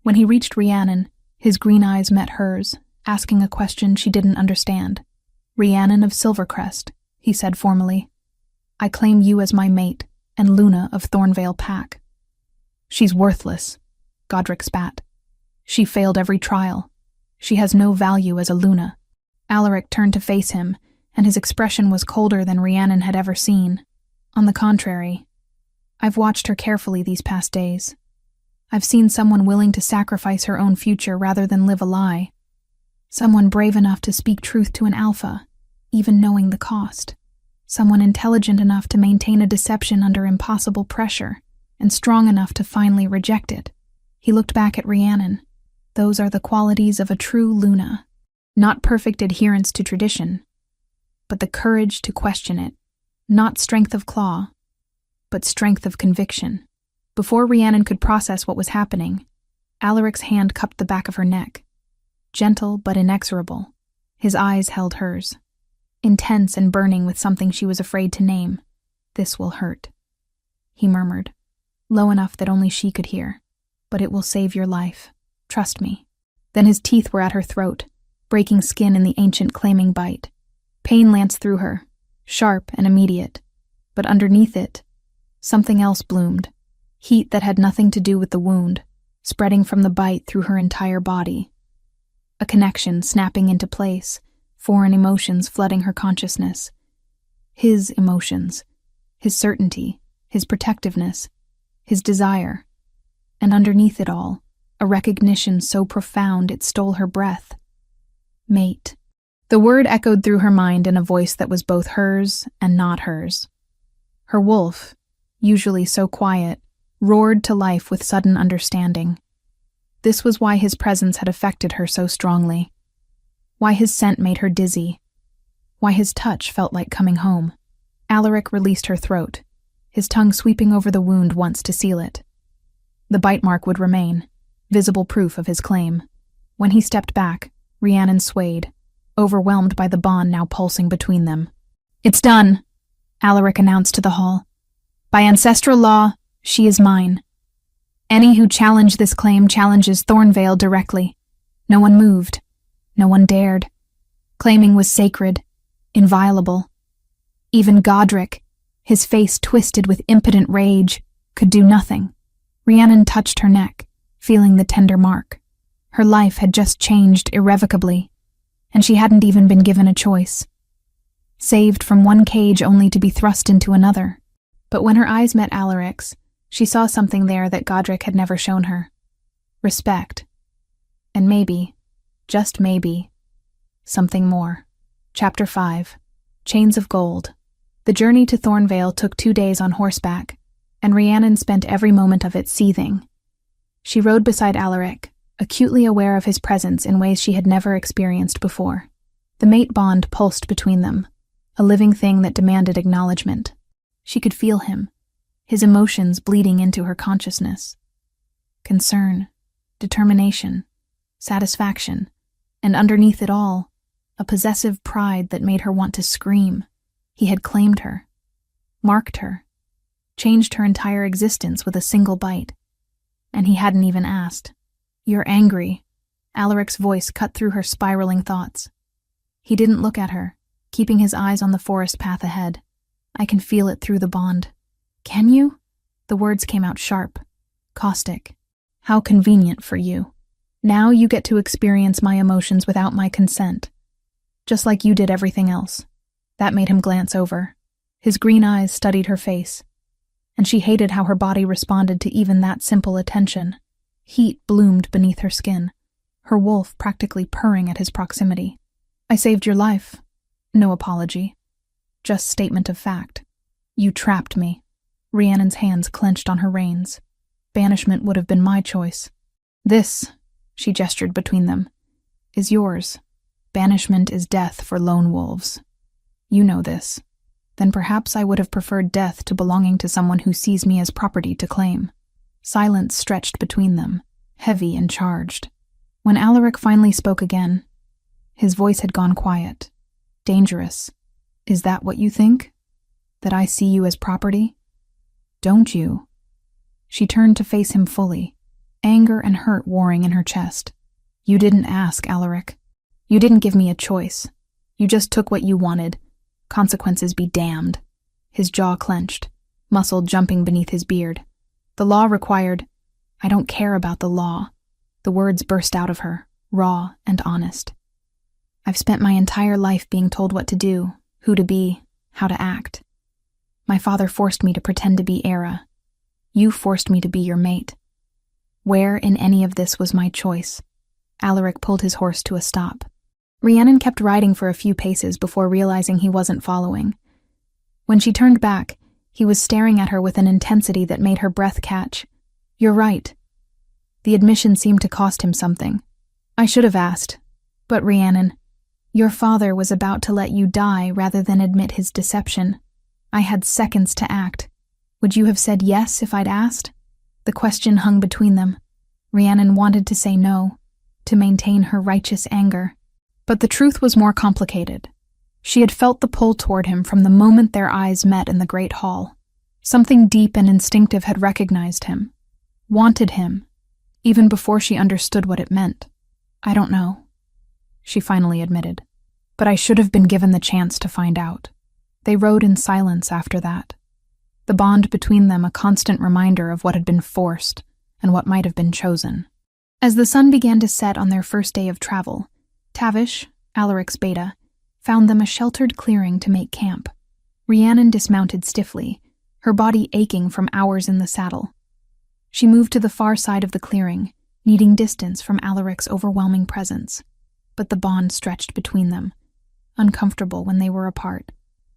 A: When he reached Rhiannon, his green eyes met hers, asking a question she didn't understand. "Rhiannon of Silvercrest," he said formally. "I claim you as my mate, and Luna of Thornvale Pack." "She's worthless," Godric spat. "She failed every trial. She has no value as a Luna." Alaric turned to face him, and his expression was colder than Rhiannon had ever seen. On the contrary, "I've watched her carefully these past days. I've seen someone willing to sacrifice her own future rather than live a lie. Someone brave enough to speak truth to an alpha, even knowing the cost. Someone intelligent enough to maintain a deception under impossible pressure, and strong enough to finally reject it." He looked back at Rhiannon. "Those are the qualities of a true Luna. Not perfect adherence to tradition, but the courage to question it. Not strength of claw, but strength of conviction." Before Rhiannon could process what was happening, Alaric's hand cupped the back of her neck. Gentle but inexorable, his eyes held hers. Intense and burning with something she was afraid to name. "This will hurt," he murmured, low enough that only she could hear. "But it will save your life. Trust me." Then his teeth were at her throat, breaking skin in the ancient claiming bite. Pain lanced through her, sharp and immediate. But underneath it, something else bloomed. Heat that had nothing to do with the wound, spreading from the bite through her entire body. A connection snapping into place, foreign emotions flooding her consciousness. His emotions, his certainty, his protectiveness, his desire. And underneath it all, a recognition so profound it stole her breath. Mate. The word echoed through her mind in a voice that was both hers and not hers. Her wolf, usually so quiet, roared to life with sudden understanding. This was why his presence had affected her so strongly. Why his scent made her dizzy. Why his touch felt like coming home. Alaric released her throat, his tongue sweeping over the wound once to seal it. The bite mark would remain, visible proof of his claim. When he stepped back, Rhiannon swayed, overwhelmed by the bond now pulsing between them. "It's done," Alaric announced to the hall. "By ancestral law, she is mine. Any who challenge this claim challenges Thornvale directly. No one moved. No one dared. Claiming was sacred. inviolable. Even Godric, his face twisted with impotent rage, could do nothing. Rhiannon touched her neck, feeling the tender mark. Her life had just changed irrevocably, and she hadn't even been given a choice. Saved from one cage only to be thrust into another. But when her eyes met Alaric's, she saw something there that Godric had never shown her. Respect. And maybe, just maybe, something more. Chapter 5. Chains of Gold. The journey to Thornvale took 2 days on horseback, and Rhiannon spent every moment of it seething. She rode beside Alaric, acutely aware of his presence in ways she had never experienced before. The mate bond pulsed between them, a living thing that demanded acknowledgement. She could feel him, his emotions bleeding into her consciousness. Concern, determination, satisfaction, and underneath it all, a possessive pride that made her want to scream. He had claimed her, marked her, changed her entire existence with a single bite. And he hadn't even asked. "You're angry." Alaric's voice cut through her spiraling thoughts. He didn't look at her, keeping his eyes on the forest path ahead. "I can feel it through the bond." "Can you?" The words came out sharp, caustic. "How convenient for you. Now you get to experience my emotions without my consent. Just like you did everything else." That made him glance over. His green eyes studied her face, and she hated how her body responded to even that simple attention. Heat bloomed beneath her skin, her wolf practically purring at his proximity. "I saved your life. No apology. Just statement of fact. You trapped me." Rhiannon's hands clenched on her reins. "Banishment would have been my choice. This," she gestured between them, "is yours. Banishment is death for lone wolves. You know this. Then perhaps I would have preferred death to belonging to someone who sees me as property to claim." Silence stretched between them, heavy and charged. When Alaric finally spoke again, his voice had gone quiet. "Dangerous. Is that what you think? That I see you as property? Don't you?" She turned to face him fully, anger and hurt warring in her chest. "You didn't ask, Alaric. You didn't give me a choice. You just took what you wanted. Consequences be damned." His jaw clenched, muscle jumping beneath his beard. "The law required—" "I don't care about the law." The words burst out of her, raw and honest. "I've spent my entire life being told what to do, who to be, how to act. My father forced me to pretend to be Era. You forced me to be your mate. Where in any of this was my choice?" Alaric pulled his horse to a stop. Rhiannon kept riding for a few paces before realizing he wasn't following. When she turned back, he was staring at her with an intensity that made her breath catch. "You're right." The admission seemed to cost him something. "I should have asked. But Rhiannon, your father was about to let you die rather than admit his deception. I had seconds to act. Would you have said yes if I'd asked?" The question hung between them. Rhiannon wanted to say no, to maintain her righteous anger. But the truth was more complicated. She had felt the pull toward him from the moment their eyes met in the great hall. Something deep and instinctive had recognized him, wanted him, even before she understood what it meant. "I don't know," she finally admitted. "But I should have been given the chance to find out." They rode in silence after that, the bond between them a constant reminder of what had been forced and what might have been chosen. As the sun began to set on their first day of travel, Tavish, Alaric's beta, found them a sheltered clearing to make camp. Rhiannon dismounted stiffly, her body aching from hours in the saddle. She moved to the far side of the clearing, needing distance from Alaric's overwhelming presence. But the bond stretched between them, uncomfortable when they were apart.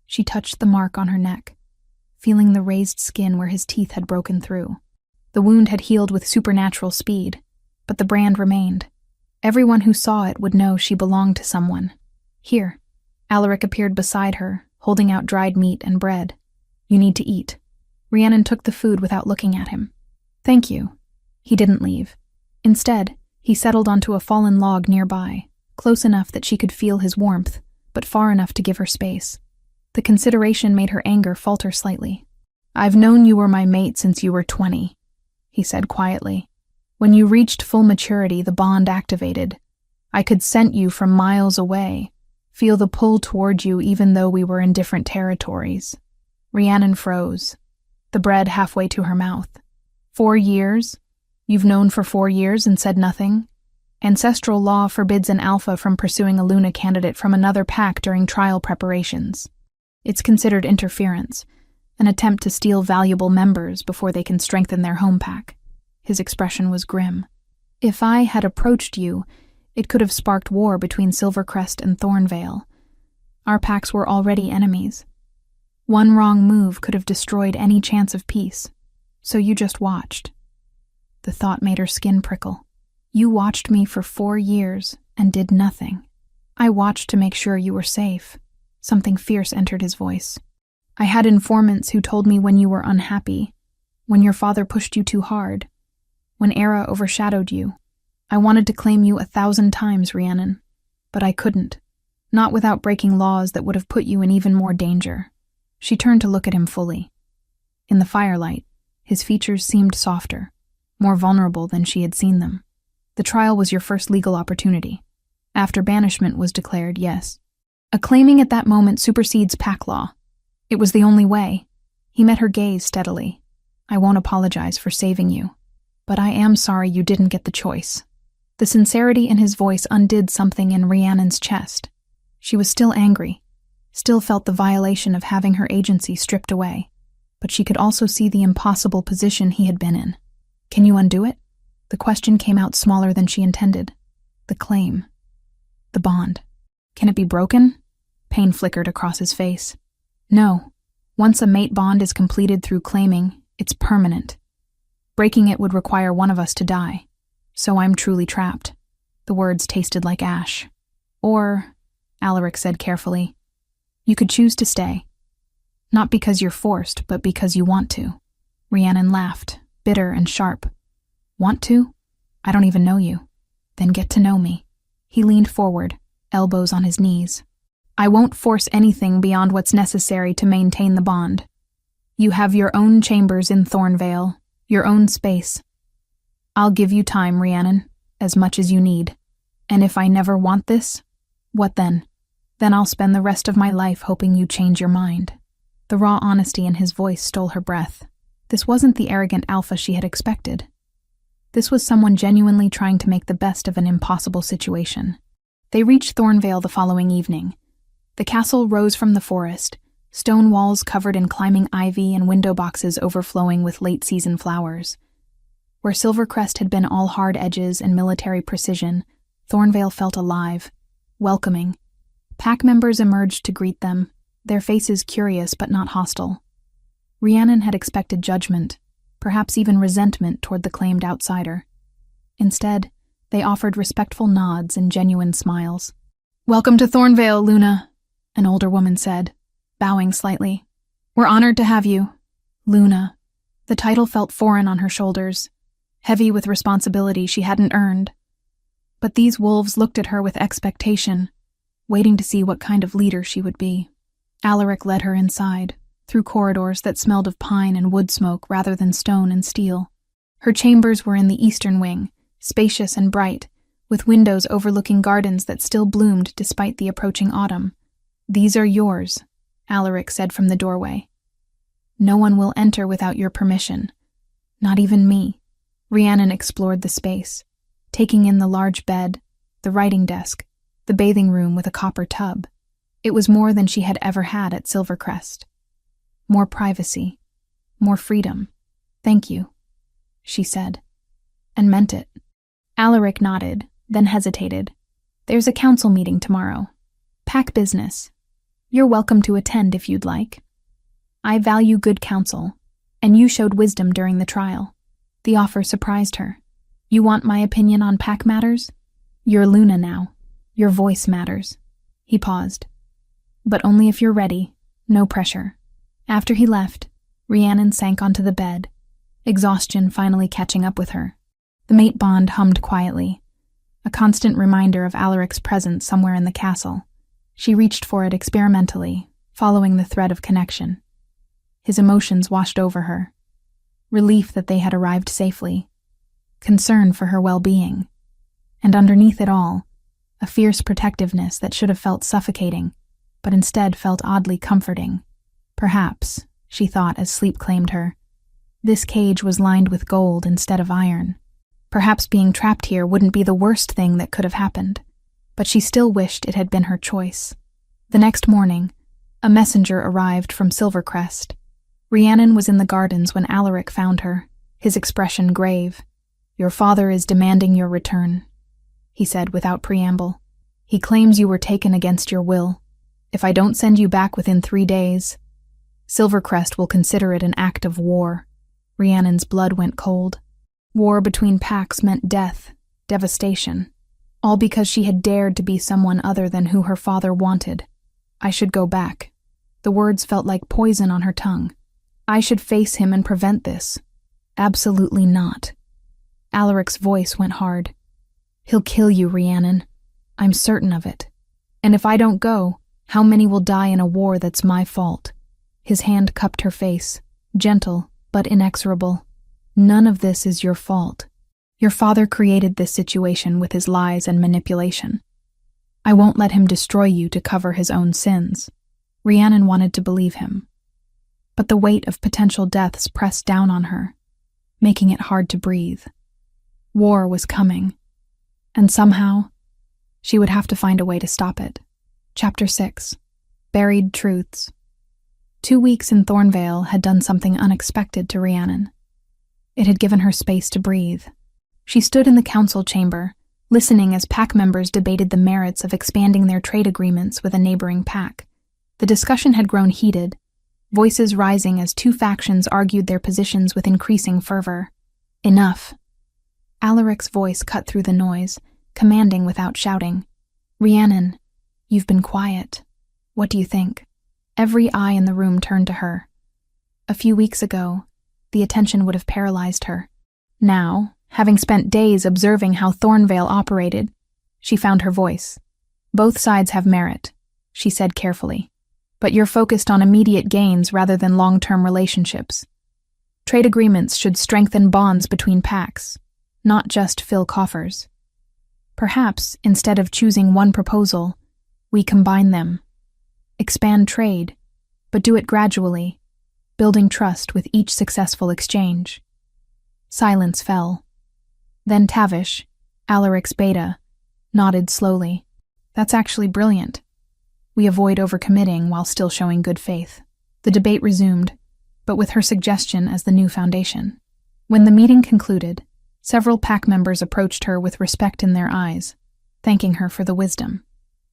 A: She touched the mark on her neck, feeling the raised skin where his teeth had broken through. The wound had healed with supernatural speed, but the brand remained. Everyone who saw it would know she belonged to someone. "Here." Alaric appeared beside her, holding out dried meat and bread. "You need to eat." Rhiannon took the food without looking at him. "Thank you." He didn't leave. Instead, he settled onto a fallen log nearby, close enough that she could feel his warmth, but far enough to give her space. The consideration made her anger falter slightly. "I've known you were my mate since you were 20, he said quietly. "When you reached full maturity, the bond activated. I could scent you from miles away. feel the pull toward you even though we were in different territories. Rhiannon froze, the bread halfway to her mouth. 4 years? You've known for 4 years and said nothing? Ancestral law forbids an alpha from pursuing a Luna candidate from another pack during trial preparations. It's considered interference, an attempt to steal valuable members before they can strengthen their home pack. His expression was grim. If I had approached you, it could have sparked war between Silvercrest and Thornvale. Our packs were already enemies. One wrong move could have destroyed any chance of peace. So you just watched. The thought made her skin prickle. You watched me for 4 years and did nothing. I watched to make sure you were safe. Something fierce entered his voice. I had informants who told me when you were unhappy, when your father pushed you too hard, when Era overshadowed you. I wanted to claim you 1,000 times, Rhiannon, but I couldn't, not without breaking laws that would have put you in even more danger. She turned to look at him fully. In the firelight, his features seemed softer, more vulnerable than she had seen them. The trial was your first legal opportunity. After banishment was declared, yes. A claiming at that moment supersedes pack law. It was the only way. He met her gaze steadily. I won't apologize for saving you, but I am sorry you didn't get the choice. The sincerity in his voice undid something in Rhiannon's chest. She was still angry, still felt the violation of having her agency stripped away, but she could also see the impossible position he had been in. Can you undo it? The question came out smaller than she intended. The claim. The bond. Can it be broken? Pain flickered across his face. No. Once a mate bond is completed through claiming, it's permanent. Breaking it would require one of us to die. So I'm truly trapped. The words tasted like ash. Or, Alaric said carefully, you could choose to stay. Not because you're forced, but because you want to. Rhiannon laughed, bitter and sharp. Want to? I don't even know you. Then get to know me. He leaned forward, elbows on his knees. I won't force anything beyond what's necessary to maintain the bond. You have your own chambers in Thornvale, your own space. I'll give you time, Rhiannon, as much as you need. And if I never want this, what then? Then I'll spend the rest of my life hoping you change your mind. The raw honesty in his voice stole her breath. This wasn't the arrogant alpha she had expected. This was someone genuinely trying to make the best of an impossible situation. They reached Thornvale the following evening. The castle rose from the forest, stone walls covered in climbing ivy and window boxes overflowing with late-season flowers. Where Silvercrest had been all hard edges and military precision, Thornvale felt alive, welcoming. Pack members emerged to greet them, their faces curious but not hostile. Rhiannon had expected judgment, perhaps even resentment toward the claimed outsider. Instead, they offered respectful nods and genuine smiles. Welcome to Thornvale, Luna, an older woman said, bowing slightly. We're honored to have you. Luna. The title felt foreign on her shoulders, heavy with responsibility she hadn't earned. But these wolves looked at her with expectation, waiting to see what kind of leader she would be. Alaric led her inside, through corridors that smelled of pine and wood smoke rather than stone and steel. Her chambers were in the eastern wing, spacious and bright, with windows overlooking gardens that still bloomed despite the approaching autumn. These are yours, Alaric said from the doorway. No one will enter without your permission. Not even me. Rhiannon explored the space, taking in the large bed, the writing desk, the bathing room with a copper tub. It was more than she had ever had at Silvercrest. More privacy, more freedom. Thank you, she said, and meant it. Alaric nodded, then hesitated. There's a council meeting tomorrow. Pack business. You're welcome to attend if you'd like. I value good counsel, and you showed wisdom during the trial. The offer surprised her. You want my opinion on pack matters? You're Luna now. Your voice matters. He paused. But only if you're ready. No pressure. After he left, Rhiannon sank onto the bed, exhaustion finally catching up with her. The mate bond hummed quietly, a constant reminder of Alaric's presence somewhere in the castle. She reached for it experimentally, following the thread of connection. His emotions washed over her. Relief that they had arrived safely. Concern for her well-being. And underneath it all, a fierce protectiveness that should have felt suffocating, but instead felt oddly comforting. Perhaps, she thought as sleep claimed her, this cage was lined with gold instead of iron. Perhaps being trapped here wouldn't be the worst thing that could have happened, but she still wished it had been her choice. The next morning, a messenger arrived from Silvercrest. Rhiannon was in the gardens when Alaric found her, his expression grave. "Your father is demanding your return," he said without preamble. "He claims you were taken against your will. If I don't send you back within 3 days, Silvercrest will consider it an act of war." Rhiannon's blood went cold. War between packs meant death, devastation, all because she had dared to be someone other than who her father wanted. "I should go back." The words felt like poison on her tongue. "I should face him and prevent this." "Absolutely not." Alaric's voice went hard. "He'll kill you, Rhiannon. I'm certain of it. And if I don't go, how many will die in a war that's my fault?" His hand cupped her face, gentle but inexorable. "None of this is your fault. Your father created this situation with his lies and manipulation. I won't let him destroy you to cover his own sins." Rhiannon wanted to believe him, but the weight of potential deaths pressed down on her, making it hard to breathe. War was coming, and somehow, she would have to find a way to stop it. Chapter 6. Buried Truths. 2 weeks in Thornvale had done something unexpected to Rhiannon. It had given her space to breathe. She stood in the council chamber, listening as pack members debated the merits of expanding their trade agreements with a neighboring pack. The discussion had grown heated, voices rising as 2 factions argued their positions with increasing fervor. "Enough." Alaric's voice cut through the noise, commanding without shouting. "Rhiannon, you've been quiet. What do you think?" Every eye in the room turned to her. A few weeks ago, the attention would have paralyzed her. Now, having spent days observing how Thornvale operated, she found her voice. "Both sides have merit," she said carefully. "But you're focused on immediate gains rather than long-term relationships. Trade agreements should strengthen bonds between packs, not just fill coffers. Perhaps, instead of choosing one proposal, we combine them. Expand trade, but do it gradually, building trust with each successful exchange." Silence fell. Then Tavish, Alaric's beta, nodded slowly. "That's actually brilliant. We avoid overcommitting while still showing good faith." The debate resumed, but with her suggestion as the new foundation. When the meeting concluded, several pack members approached her with respect in their eyes, thanking her for the wisdom.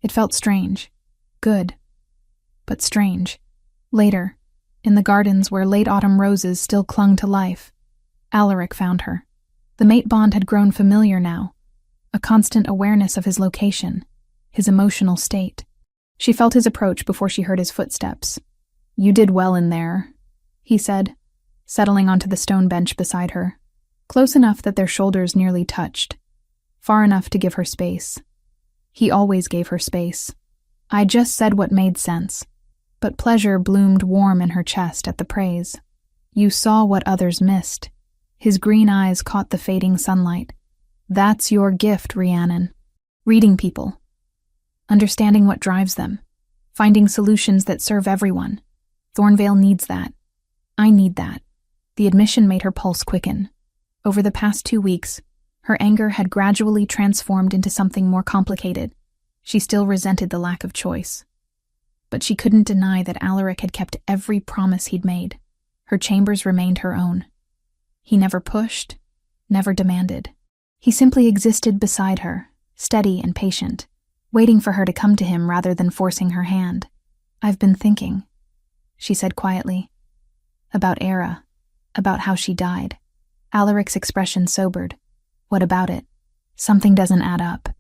A: It felt strange. Good. But strange. Later, in the gardens where late autumn roses still clung to life, Alaric found her. The mate bond had grown familiar now, a constant awareness of his location, his emotional state. She felt his approach before she heard his footsteps. "You did well in there," he said, settling onto the stone bench beside her, close enough that their shoulders nearly touched, far enough to give her space. He always gave her space. "I just said what made sense." But pleasure bloomed warm in her chest at the praise. "You saw what others missed." His green eyes caught the fading sunlight. "That's your gift, Rhiannon. Reading people. Understanding what drives them. Finding solutions that serve everyone. Thornvale needs that. I need that." The admission made her pulse quicken. Over the past 2 weeks, her anger had gradually transformed into something more complicated. She still resented the lack of choice. But she couldn't deny that Alaric had kept every promise he'd made. Her chambers remained her own. He never pushed, never demanded. He simply existed beside her, steady and patient, waiting for her to come to him rather than forcing her hand. "I've been thinking," she said quietly, "about Era, about how she died." Alaric's expression sobered. "What about it?" "Something doesn't add up."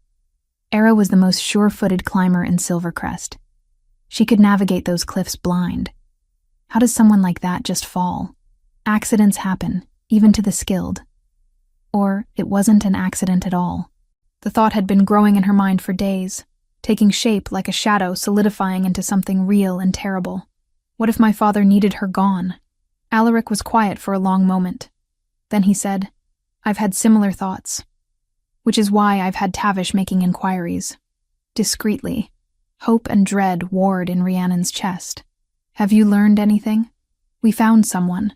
A: Era was the most sure-footed climber in Silvercrest. She could navigate those cliffs blind. How does someone like that just fall? Accidents happen, even to the skilled. Or it wasn't an accident at all. The thought had been growing in her mind for days, taking shape like a shadow solidifying into something real and terrible. What if my father needed her gone? Alaric was quiet for a long moment. Then he said, "I've had similar thoughts, which is why I've had Tavish making inquiries." discreetly. Hope and dread warred in Rhiannon's chest. "Have you learned anything? We found someone.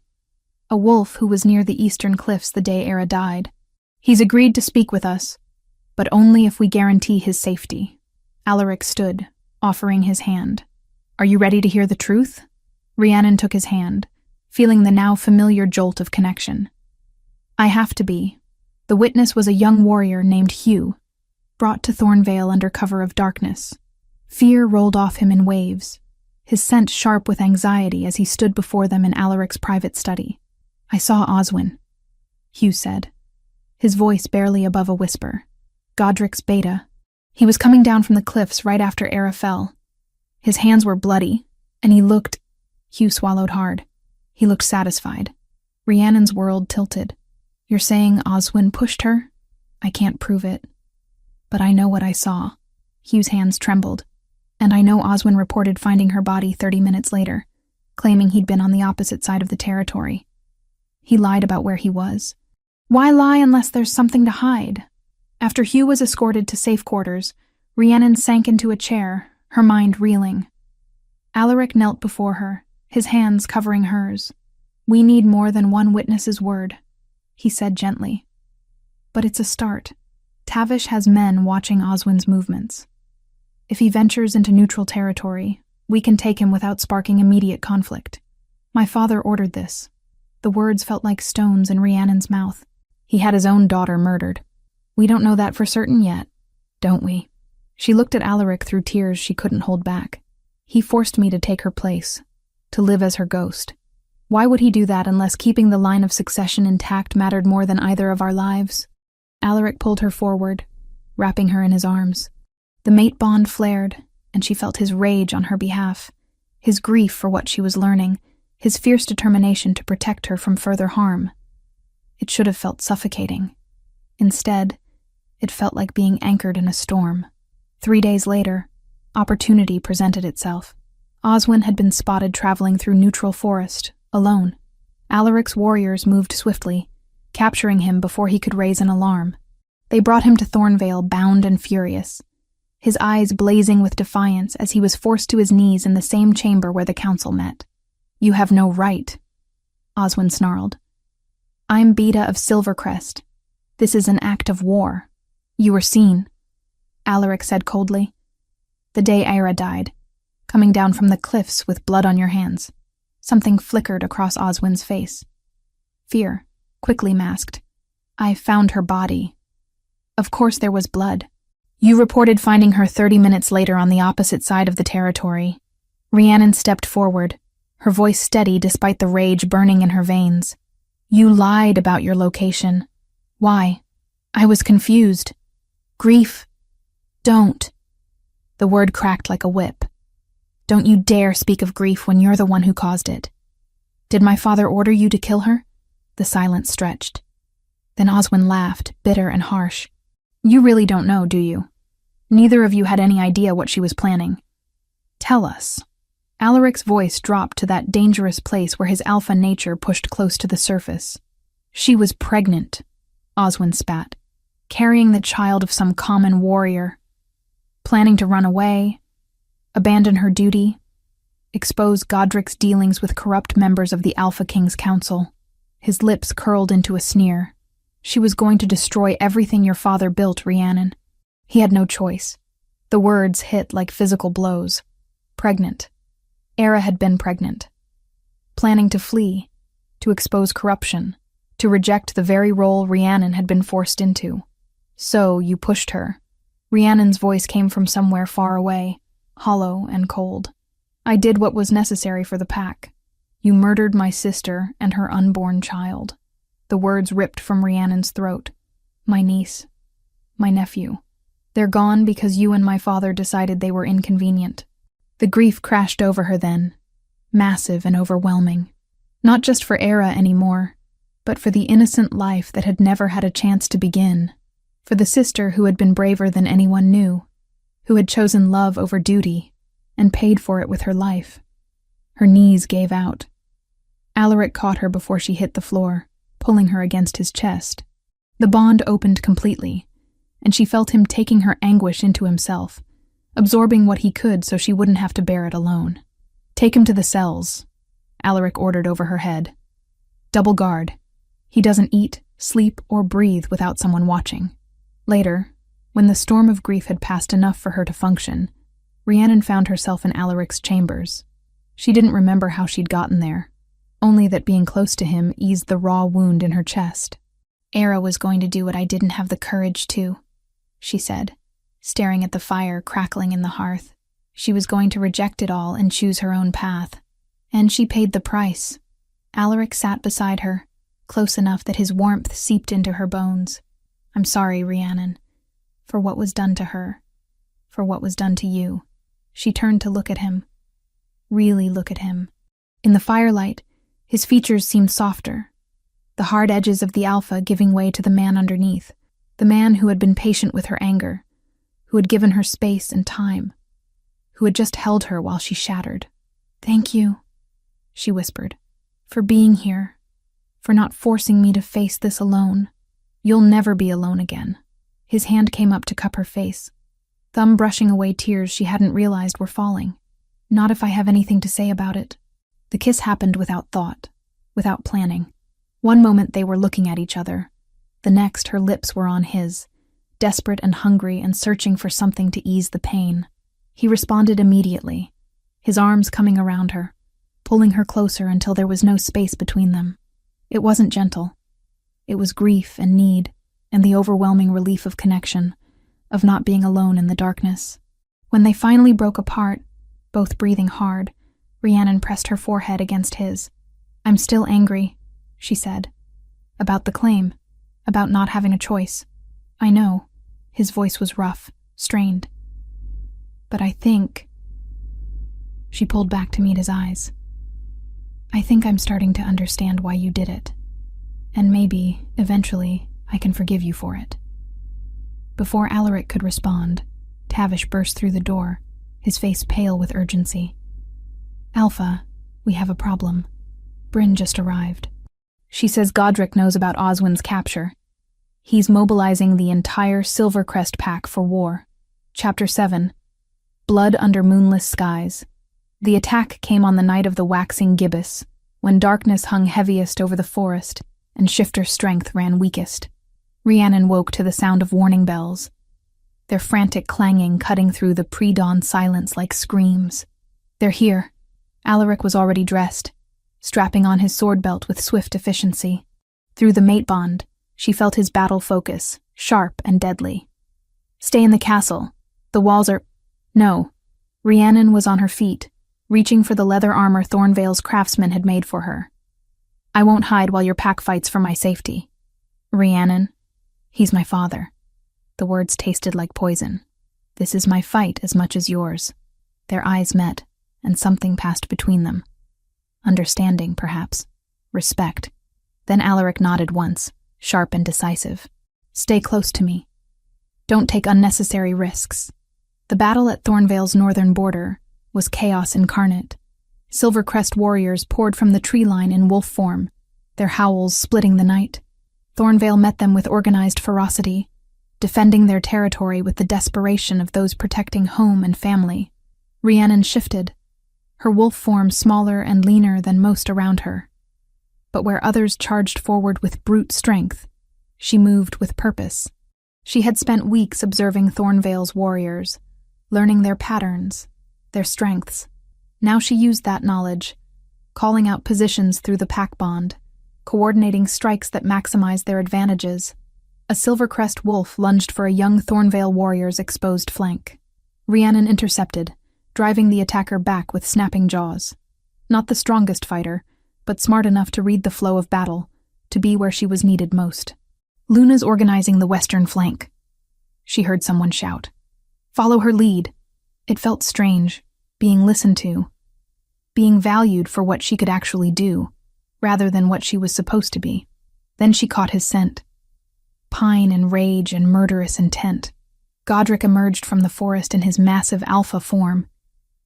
A: A wolf who was near the eastern cliffs the day Era died. He's agreed to speak with us, but only if we guarantee his safety." Alaric stood, offering his hand. "Are you ready to hear the truth?" Rhiannon took his hand, feeling the now familiar jolt of connection. "I have to be." The witness was a young warrior named Hugh, brought to Thornvale under cover of darkness. Fear rolled off him in waves, his scent sharp with anxiety as he stood before them in Alaric's private study. "I saw Oswin," Hugh said, his voice barely above a whisper. "Godric's beta. He was coming down from the cliffs right after Era fell. His hands were bloody, and he looked—" Hugh swallowed hard. He looked satisfied. Rhiannon's world tilted. "You're saying Oswin pushed her? I can't prove it. But I know what I saw." Hugh's hands trembled. "And I know Oswin reported finding her body 30 minutes later, claiming he'd been on the opposite side of the territory. He lied about where he was. Why lie unless there's something to hide?" After Hugh was escorted to safe quarters, Rhiannon sank into a chair, her mind reeling. Alaric knelt before her, his hands covering hers. "We need more than one witness's word," he said gently. "But it's a start. Tavish has men watching Oswin's movements. If he ventures into neutral territory, we can take him without sparking immediate conflict. My father ordered this." The words felt like stones in Rhiannon's mouth. "He had his own daughter murdered. We don't know that for certain yet, don't we?" She looked at Alaric through tears she couldn't hold back. "He forced me to take her place, to live as her ghost. Why would he do that unless keeping the line of succession intact mattered more than either of our lives?" Alaric pulled her forward, wrapping her in his arms. The mate bond flared, and she felt his rage on her behalf, his grief for what she was learning, his fierce determination to protect her from further harm. It should have felt suffocating. Instead, it felt like being anchored in a storm. 3 days later, opportunity presented itself. Oswin had been spotted traveling through neutral forest, alone. Alaric's warriors moved swiftly, capturing him before he could raise an alarm. They brought him to Thornvale bound and furious, his eyes blazing with defiance as he was forced to his knees in the same chamber where the council met. "You have no right," Oswin snarled. "I'm Beta of Silvercrest. This is an act of war. You were seen," Alaric said coldly. "The day Era died, coming down from the cliffs with blood on your hands." Something flickered across Oswin's face. Fear, quickly masked. "I found her body. Of course there was blood. You reported finding her 30 minutes later on the opposite side of the territory." Rhiannon stepped forward, her voice steady despite the rage burning in her veins. "You lied about your location. Why?" "I was confused. Grief. Don't." The word cracked like a whip. "Don't you dare speak of grief when you're the one who caused it. Did my father order you to kill her?" The silence stretched. Then Oswin laughed, bitter and harsh. "You really don't know, do you? Neither of you had any idea what she was planning. Tell us." Alaric's voice dropped to that dangerous place where his alpha nature pushed close to the surface. "She was pregnant," Oswin spat, "carrying the child of some common warrior. Planning to run away, abandon her duty, expose Godric's dealings with corrupt members of the Alpha King's Council." His lips curled into a sneer. "She was going to destroy everything your father built, Rhiannon." He had no choice. The words hit like physical blows. Pregnant. Era had been pregnant. Planning to flee, to expose corruption, to reject the very role Rhiannon had been forced into. "So you pushed her." Rhiannon's voice came from somewhere far away, hollow and cold. "I did what was necessary for the pack. You murdered my sister and her unborn child." The words ripped from Rhiannon's throat. "My niece. My nephew. They're gone because you and my father decided they were inconvenient." The grief crashed over her then, massive and overwhelming. Not just for Era anymore, but for the innocent life that had never had a chance to begin. For the sister who had been braver than anyone knew, who had chosen love over duty, and paid for it with her life. Her knees gave out. Alaric caught her before she hit the floor, pulling her against his chest. The bond opened completely, and she felt him taking her anguish into himself, absorbing what he could so she wouldn't have to bear it alone. "Take him to the cells," Alaric ordered over her head. "Double guard. He doesn't eat, sleep, or breathe without someone watching." Later, when the storm of grief had passed enough for her to function, Rhiannon found herself in Alaric's chambers. She didn't remember how she'd gotten there, only that being close to him eased the raw wound in her chest. "Era was going to do what I didn't have the courage to," she said, staring at the fire crackling in the hearth. She was going to reject it all and choose her own path. And she paid the price. Alaric sat beside her, close enough that his warmth seeped into her bones. "I'm sorry, Rhiannon, for what was done to her, for what was done to you." She turned to look at him. Really look at him. In the firelight, his features seemed softer, the hard edges of the alpha giving way to the man underneath, the man who had been patient with her anger, who had given her space and time, who had just held her while she shattered. "Thank you," she whispered, "for being here, for not forcing me to face this alone. You'll never be alone again." His hand came up to cup her face, thumb brushing away tears she hadn't realized were falling. "Not if I have anything to say about it." The kiss happened without thought, without planning. One moment they were looking at each other. The next her lips were on his, desperate and hungry and searching for something to ease the pain. He responded immediately, his arms coming around her, pulling her closer until there was no space between them. It wasn't gentle. It was grief and need, and the overwhelming relief of connection, of not being alone in the darkness. When they finally broke apart, both breathing hard, Rhiannon pressed her forehead against his. "I'm still angry," she said. "About the claim, about not having a choice. I know." His voice was rough, strained. "But I think..." She pulled back to meet his eyes. "I think I'm starting to understand why you did it. And maybe, eventually, I can forgive you for it." Before Alaric could respond, Tavish burst through the door, his face pale with urgency. "Alpha, we have a problem. Bryn just arrived. She says Godric knows about Oswin's capture. He's mobilizing the entire Silvercrest pack for war." Chapter 7. Blood Under Moonless Skies. The attack came on the night of the waxing gibbous, when darkness hung heaviest over the forest and Shifter strength ran weakest. Rhiannon woke to the sound of warning bells, their frantic clanging cutting through the pre-dawn silence like screams. "They're here." Alaric was already dressed, strapping on his sword belt with swift efficiency. Through the mate bond, she felt his battle focus, sharp and deadly. "Stay in the castle. The walls are..." "No." Rhiannon was on her feet, reaching for the leather armor Thornvale's craftsman had made for her. "I won't hide while your pack fights for my safety." "Rhiannon, he's my father." The words tasted like poison. "This is my fight as much as yours." Their eyes met, and something passed between them. Understanding, perhaps. Respect. Then Alaric nodded once, sharp and decisive. "Stay close to me. Don't take unnecessary risks." The battle at Thornvale's northern border was chaos incarnate. Silvercrest warriors poured from the tree line in wolf form, their howls splitting the night. Thornvale met them with organized ferocity, defending their territory with the desperation of those protecting home and family. Rhiannon shifted, her wolf form smaller and leaner than most around her. But where others charged forward with brute strength, she moved with purpose. She had spent weeks observing Thornvale's warriors, learning their patterns, their strengths. Now she used that knowledge, calling out positions through the pack bond, coordinating strikes that maximized their advantages. A Silvercrest wolf lunged for a young Thornvale warrior's exposed flank. Rhiannon intercepted, driving the attacker back with snapping jaws. Not the strongest fighter, but smart enough to read the flow of battle, to be where she was needed most. "Luna's organizing the western flank," she heard someone shout. "Follow her lead." It felt strange, being listened to, being valued for what she could actually do, rather than what she was supposed to be. Then she caught his scent. Pine and rage and murderous intent. Godric emerged from the forest in his massive alpha form,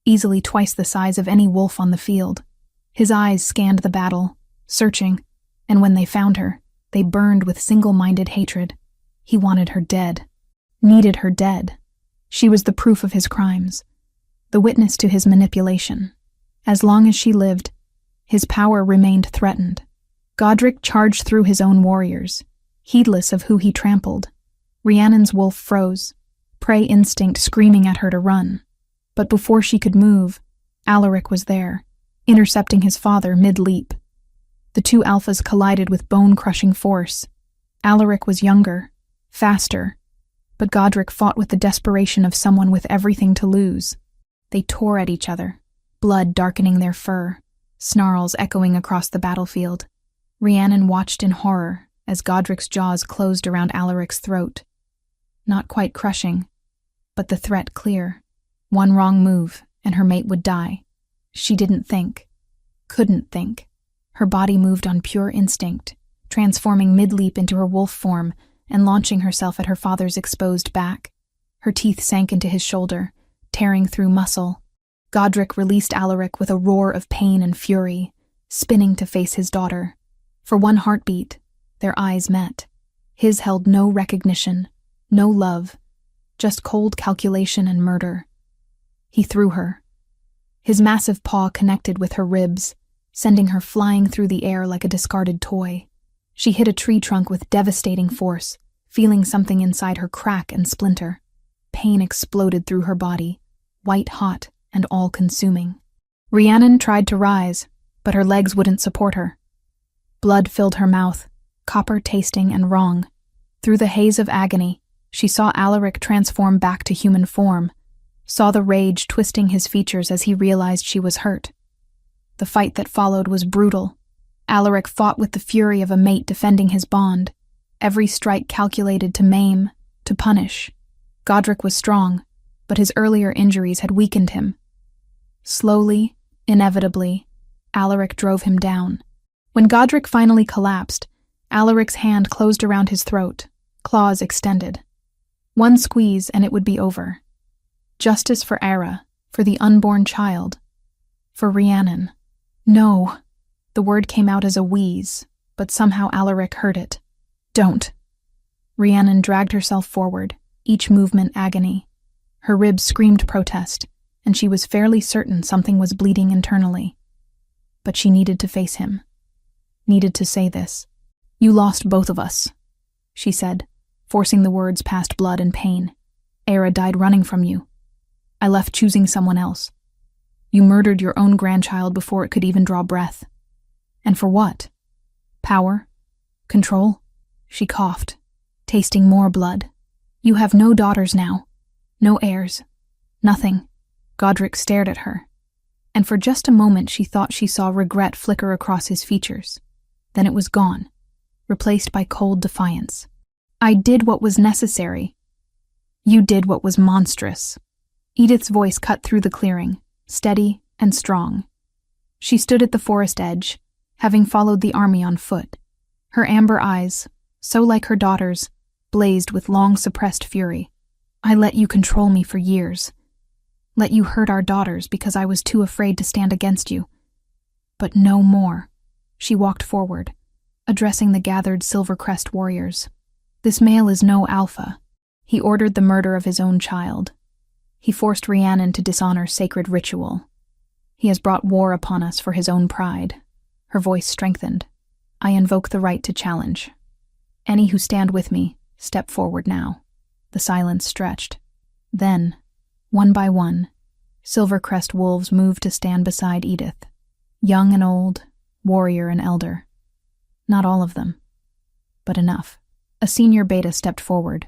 A: easily twice the size of any wolf on the field. His eyes scanned the battle, searching, and when they found her, they burned with single-minded hatred. He wanted her dead, needed her dead. She was the proof of his crimes, the witness to his manipulation. As long as she lived, his power remained threatened. Godric charged through his own warriors, heedless of who he trampled. Rhiannon's wolf froze, prey instinct screaming at her to run. But before she could move, Alaric was there, intercepting his father mid-leap. The two alphas collided with bone-crushing force. Alaric was younger, faster, but Godric fought with the desperation of someone with everything to lose. They tore at each other, blood darkening their fur, snarls echoing across the battlefield. Rhiannon watched in horror as Godric's jaws closed around Alaric's throat. Not quite crushing, but the threat clear. One wrong move, and her mate would die. She didn't think. Couldn't think. Her body moved on pure instinct, transforming mid-leap into her wolf form and launching herself at her father's exposed back. Her teeth sank into his shoulder, tearing through muscle. Godric released Alaric with a roar of pain and fury, spinning to face his daughter. For one heartbeat, their eyes met. His held no recognition, no love, just cold calculation and murder. He threw her. His massive paw connected with her ribs, sending her flying through the air like a discarded toy. She hit a tree trunk with devastating force, feeling something inside her crack and splinter. Pain exploded through her body, white-hot and all-consuming. Rhiannon tried to rise, but her legs wouldn't support her. Blood filled her mouth, copper-tasting and wrong. Through the haze of agony, she saw Alaric transform back to human form, saw the rage twisting his features as he realized she was hurt. The fight that followed was brutal. Alaric fought with the fury of a mate defending his bond, every strike calculated to maim, to punish. Godric was strong, but his earlier injuries had weakened him. Slowly, inevitably, Alaric drove him down. When Godric finally collapsed, Alaric's hand closed around his throat, claws extended. One squeeze and it would be over. Justice for Era, for the unborn child, for Rhiannon. No. The word came out as a wheeze, but somehow Alaric heard it. Don't. Rhiannon dragged herself forward, each movement agony. Her ribs screamed protest, and she was fairly certain something was bleeding internally. But she needed to face him. Needed to say this. You lost both of us, she said, forcing the words past blood and pain. Era died running from you. I left choosing someone else. You murdered your own grandchild before it could even draw breath. And for what? Power? Control? She coughed, tasting more blood. You have no daughters now. No heirs. Nothing. Godric stared at her. And for just a moment she thought she saw regret flicker across his features. Then it was gone, replaced by cold defiance. I did what was necessary. You did what was monstrous. Edith's voice cut through the clearing, steady and strong. She stood at the forest edge, having followed the army on foot. Her amber eyes, so like her daughter's, blazed with long-suppressed fury. I let you control me for years. Let you hurt our daughters because I was too afraid to stand against you. But no more. She walked forward, addressing the gathered Silvercrest warriors. This male is no alpha. He ordered the murder of his own child. He forced Rhiannon to dishonor sacred ritual. He has brought war upon us for his own pride. Her voice strengthened. I invoke the right to challenge. Any who stand with me, step forward now. The silence stretched. Then, one by one, Silvercrest wolves moved to stand beside Edith. Young and old, warrior and elder. Not all of them, but enough. A senior beta stepped forward,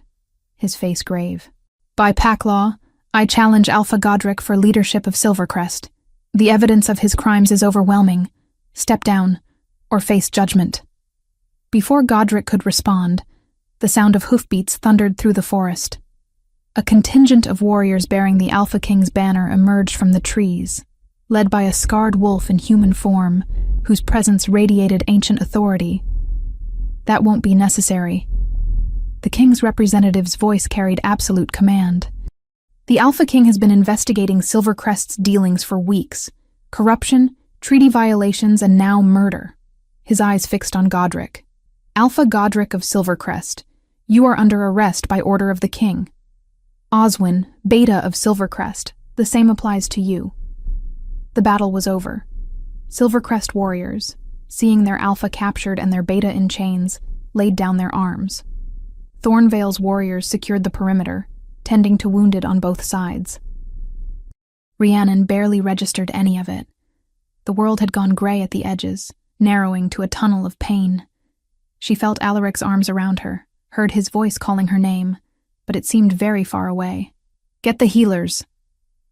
A: his face grave. By pack law, I challenge Alpha Godric for leadership of Silvercrest. The evidence of his crimes is overwhelming. Step down, or face judgment. Before Godric could respond, the sound of hoofbeats thundered through the forest. A contingent of warriors bearing the Alpha King's banner emerged from the trees, led by a scarred wolf in human form, whose presence radiated ancient authority. That won't be necessary. The King's representative's voice carried absolute command. The Alpha King has been investigating Silvercrest's dealings for weeks. Corruption, treaty violations, and now murder. His eyes fixed on Godric. Alpha Godric of Silvercrest, you are under arrest by order of the King. Oswin, Beta of Silvercrest, the same applies to you. The battle was over. Silvercrest warriors, seeing their Alpha captured and their Beta in chains, laid down their arms. Thornvale's warriors secured the perimeter, tending to wounded on both sides. Rhiannon barely registered any of it. The world had gone gray at the edges, narrowing to a tunnel of pain. She felt Alaric's arms around her, heard his voice calling her name, but it seemed very far away. "Get the healers!"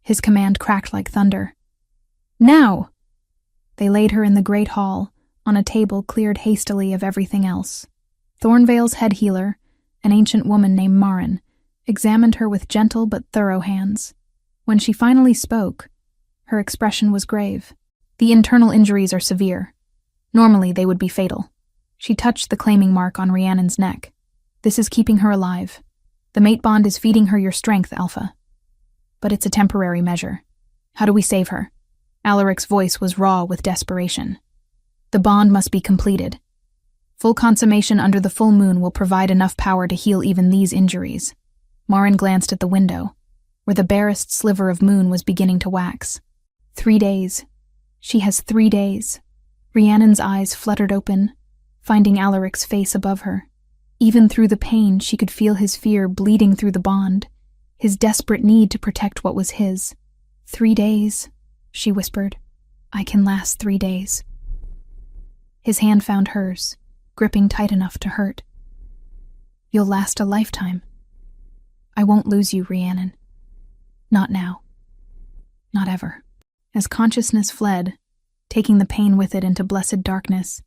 A: His command cracked like thunder. "Now!" They laid her in the great hall, on a table cleared hastily of everything else. Thornvale's head healer, an ancient woman named Marin, examined her with gentle but thorough hands. When she finally spoke, her expression was grave. "The internal injuries are severe. Normally they would be fatal." She touched the claiming mark on Rhiannon's neck. "This is keeping her alive. The mate bond is feeding her your strength, Alpha. But it's a temporary measure. How do we save her?" Alaric's voice was raw with desperation. "The bond must be completed. Full consummation under the full moon will provide enough power to heal even these injuries." Marin glanced at the window, where the barest sliver of moon was beginning to wax. 3 days. She has 3 days. Rhiannon's eyes fluttered open, finding Alaric's face above her. Even through the pain, she could feel his fear bleeding through the bond, his desperate need to protect what was his. 3 days, she whispered. "I can last 3 days." His hand found hers, gripping tight enough to hurt. "You'll last a lifetime. I won't lose you, Rhiannon. Not now. Not ever." As consciousness fled, taking the pain with it into blessed darkness,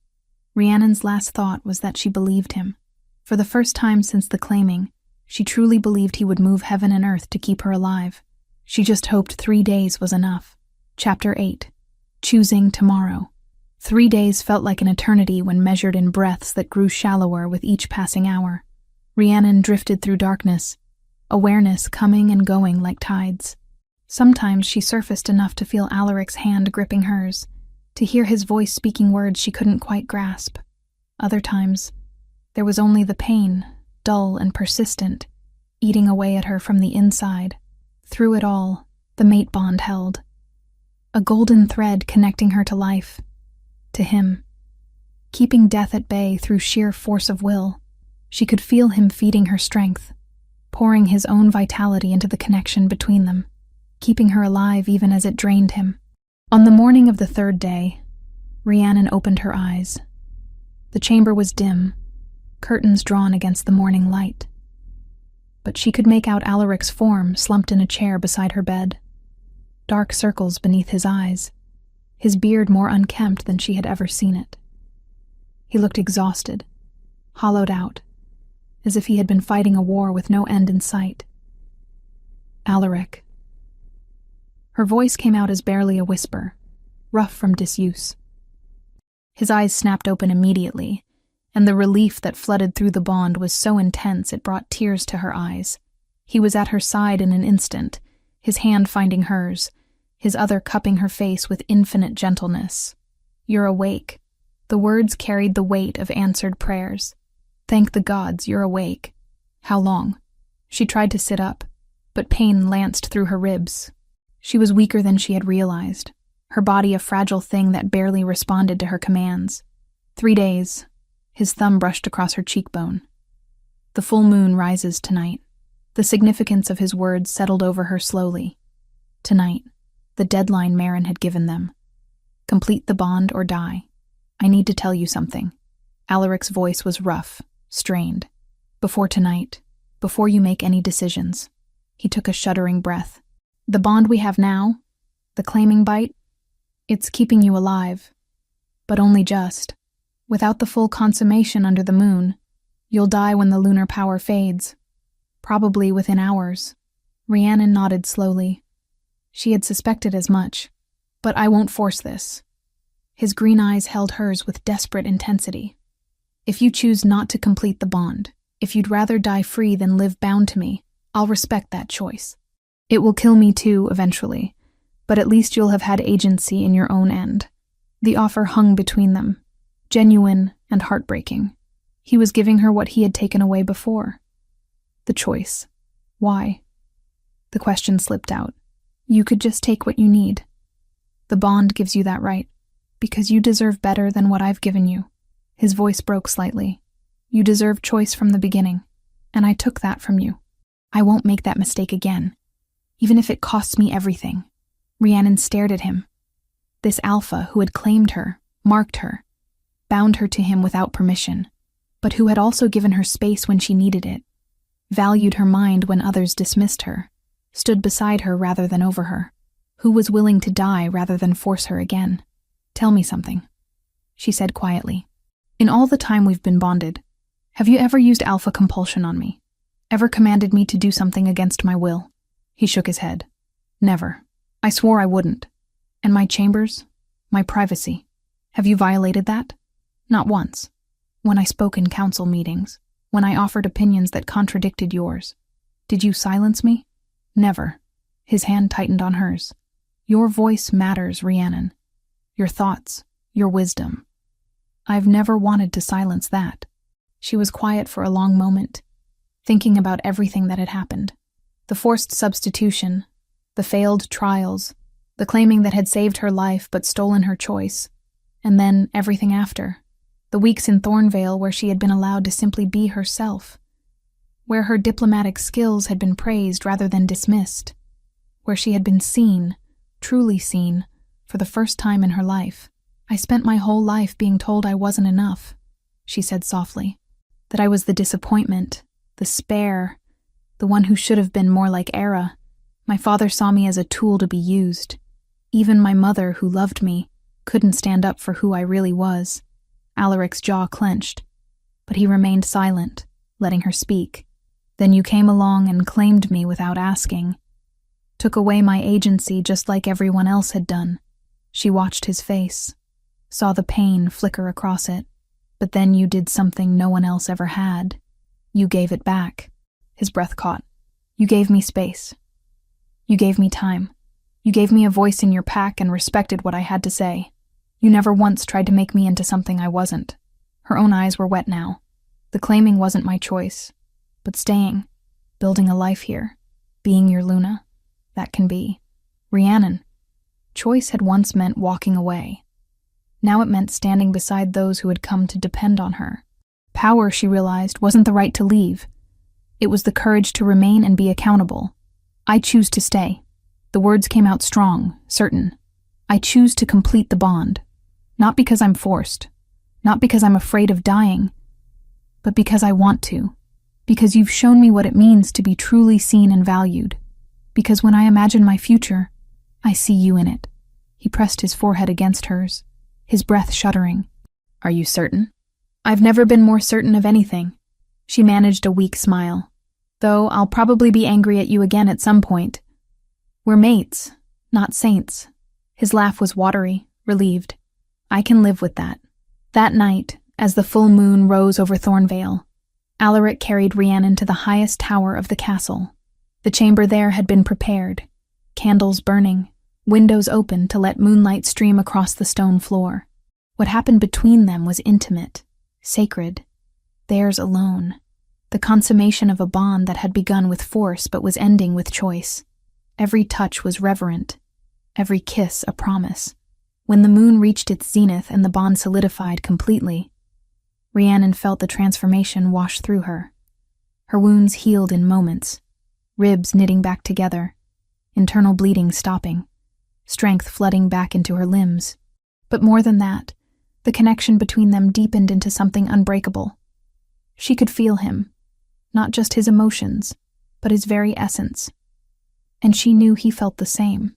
A: Rhiannon's last thought was that she believed him. For the first time since the claiming, she truly believed he would move heaven and earth to keep her alive. She just hoped 3 days was enough. Chapter 8. Choosing Tomorrow. 3 days felt like an eternity when measured in breaths that grew shallower with each passing hour. Rhiannon drifted through darkness, awareness coming and going like tides. Sometimes she surfaced enough to feel Alaric's hand gripping hers, to hear his voice speaking words she couldn't quite grasp. Other times, there was only the pain, dull and persistent, eating away at her from the inside. Through it all, the mate bond held. A golden thread connecting her to life, to him. Keeping death at bay through sheer force of will, she could feel him feeding her strength, pouring his own vitality into the connection between them, keeping her alive even as it drained him. On the morning of the 3rd day, Rhiannon opened her eyes. The chamber was dim, curtains drawn against the morning light. But she could make out Alaric's form slumped in a chair beside her bed. Dark circles beneath his eyes, his beard more unkempt than she had ever seen it. He looked exhausted, hollowed out, as if he had been fighting a war with no end in sight. "Alaric." Her voice came out as barely a whisper, rough from disuse. His eyes snapped open immediately, and the relief that flooded through the bond was so intense it brought tears to her eyes. He was at her side in an instant, his hand finding hers, his other cupping her face with infinite gentleness. "You're awake." The words carried the weight of answered prayers. "Thank the gods, you're awake." "How long?" She tried to sit up, but pain lanced through her ribs. She was weaker than she had realized, her body a fragile thing that barely responded to her commands. 3 days. His thumb brushed across her cheekbone. "The full moon rises tonight." The significance of his words settled over her slowly. Tonight, the deadline Marin had given them. Complete the bond or die. "I need to tell you something." Alaric's voice was rough, strained. "Before tonight, before you make any decisions." He took a shuddering breath. "The bond we have now, the claiming bite, it's keeping you alive. But only just. Without the full consummation under the moon, you'll die when the lunar power fades. Probably within hours." Rhiannon nodded slowly. She had suspected as much. "But I won't force this." His green eyes held hers with desperate intensity. "If you choose not to complete the bond, if you'd rather die free than live bound to me, I'll respect that choice. It will kill me too, eventually, but at least you'll have had agency in your own end." The offer hung between them, genuine and heartbreaking. He was giving her what he had taken away before. The choice. Why? The question slipped out. You could just take what you need. The bond gives you that right, because you deserve better than what I've given you. His voice broke slightly. You deserve choice from the beginning, and I took that from you. I won't make that mistake again, even if it costs me everything. Rhiannon stared at him. This alpha who had claimed her, marked her, bound her to him without permission, but who had also given her space when she needed it, valued her mind when others dismissed her, stood beside her rather than over her, who was willing to die rather than force her again. Tell me something, she said quietly. In all the time we've been bonded, have you ever used alpha compulsion on me? Ever commanded me to do something against my will? He shook his head. Never. I swore I wouldn't. And my chambers? My privacy? Have you violated that? Not once. When I spoke in council meetings, when I offered opinions that contradicted yours, did you silence me? Never. His hand tightened on hers. Your voice matters, Rhiannon. Your thoughts, your wisdom. I've never wanted to silence that. She was quiet for a long moment, thinking about everything that had happened. The forced substitution, the failed trials, the claiming that had saved her life but stolen her choice, and then everything after. The weeks in Thornvale where she had been allowed to simply be herself, where her diplomatic skills had been praised rather than dismissed, where she had been seen, truly seen, for the first time in her life. I spent my whole life being told I wasn't enough, she said softly, that I was the disappointment, the spare, the one who should have been more like Era. My father saw me as a tool to be used. Even my mother, who loved me, couldn't stand up for who I really was. Alaric's jaw clenched, but he remained silent, letting her speak. Then you came along and claimed me without asking. Took away my agency just like everyone else had done. She watched his face, saw the pain flicker across it, but then you did something no one else ever had. You gave it back. His breath caught. You gave me space. You gave me time. You gave me a voice in your pack and respected what I had to say. You never once tried to make me into something I wasn't. Her own eyes were wet now. The claiming wasn't my choice, but staying, building a life here, being your Luna, that can be. Rhiannon. Choice had once meant walking away. Now it meant standing beside those who had come to depend on her. Power, she realized, wasn't the right to leave. It was the courage to remain and be accountable. I choose to stay. The words came out strong, certain. I choose to complete the bond. Not because I'm forced. Not because I'm afraid of dying. But because I want to. Because you've shown me what it means to be truly seen and valued. Because when I imagine my future, I see you in it. He pressed his forehead against hers, his breath shuddering. Are you certain? I've never been more certain of anything. She managed a weak smile. Though I'll probably be angry at you again at some point. We're mates, not saints. His laugh was watery, relieved. I can live with that. That night, as the full moon rose over Thornvale, Alaric carried Rhiannon to the highest tower of the castle. The chamber there had been prepared, candles burning, windows open to let moonlight stream across the stone floor. What happened between them was intimate, sacred, theirs alone. The consummation of a bond that had begun with force but was ending with choice. Every touch was reverent, every kiss a promise. When the moon reached its zenith and the bond solidified completely, Rhiannon felt the transformation wash through her. Her wounds healed in moments, ribs knitting back together, internal bleeding stopping, strength flooding back into her limbs. But more than that, the connection between them deepened into something unbreakable. She could feel him, not just his emotions, but his very essence. And she knew he felt the same.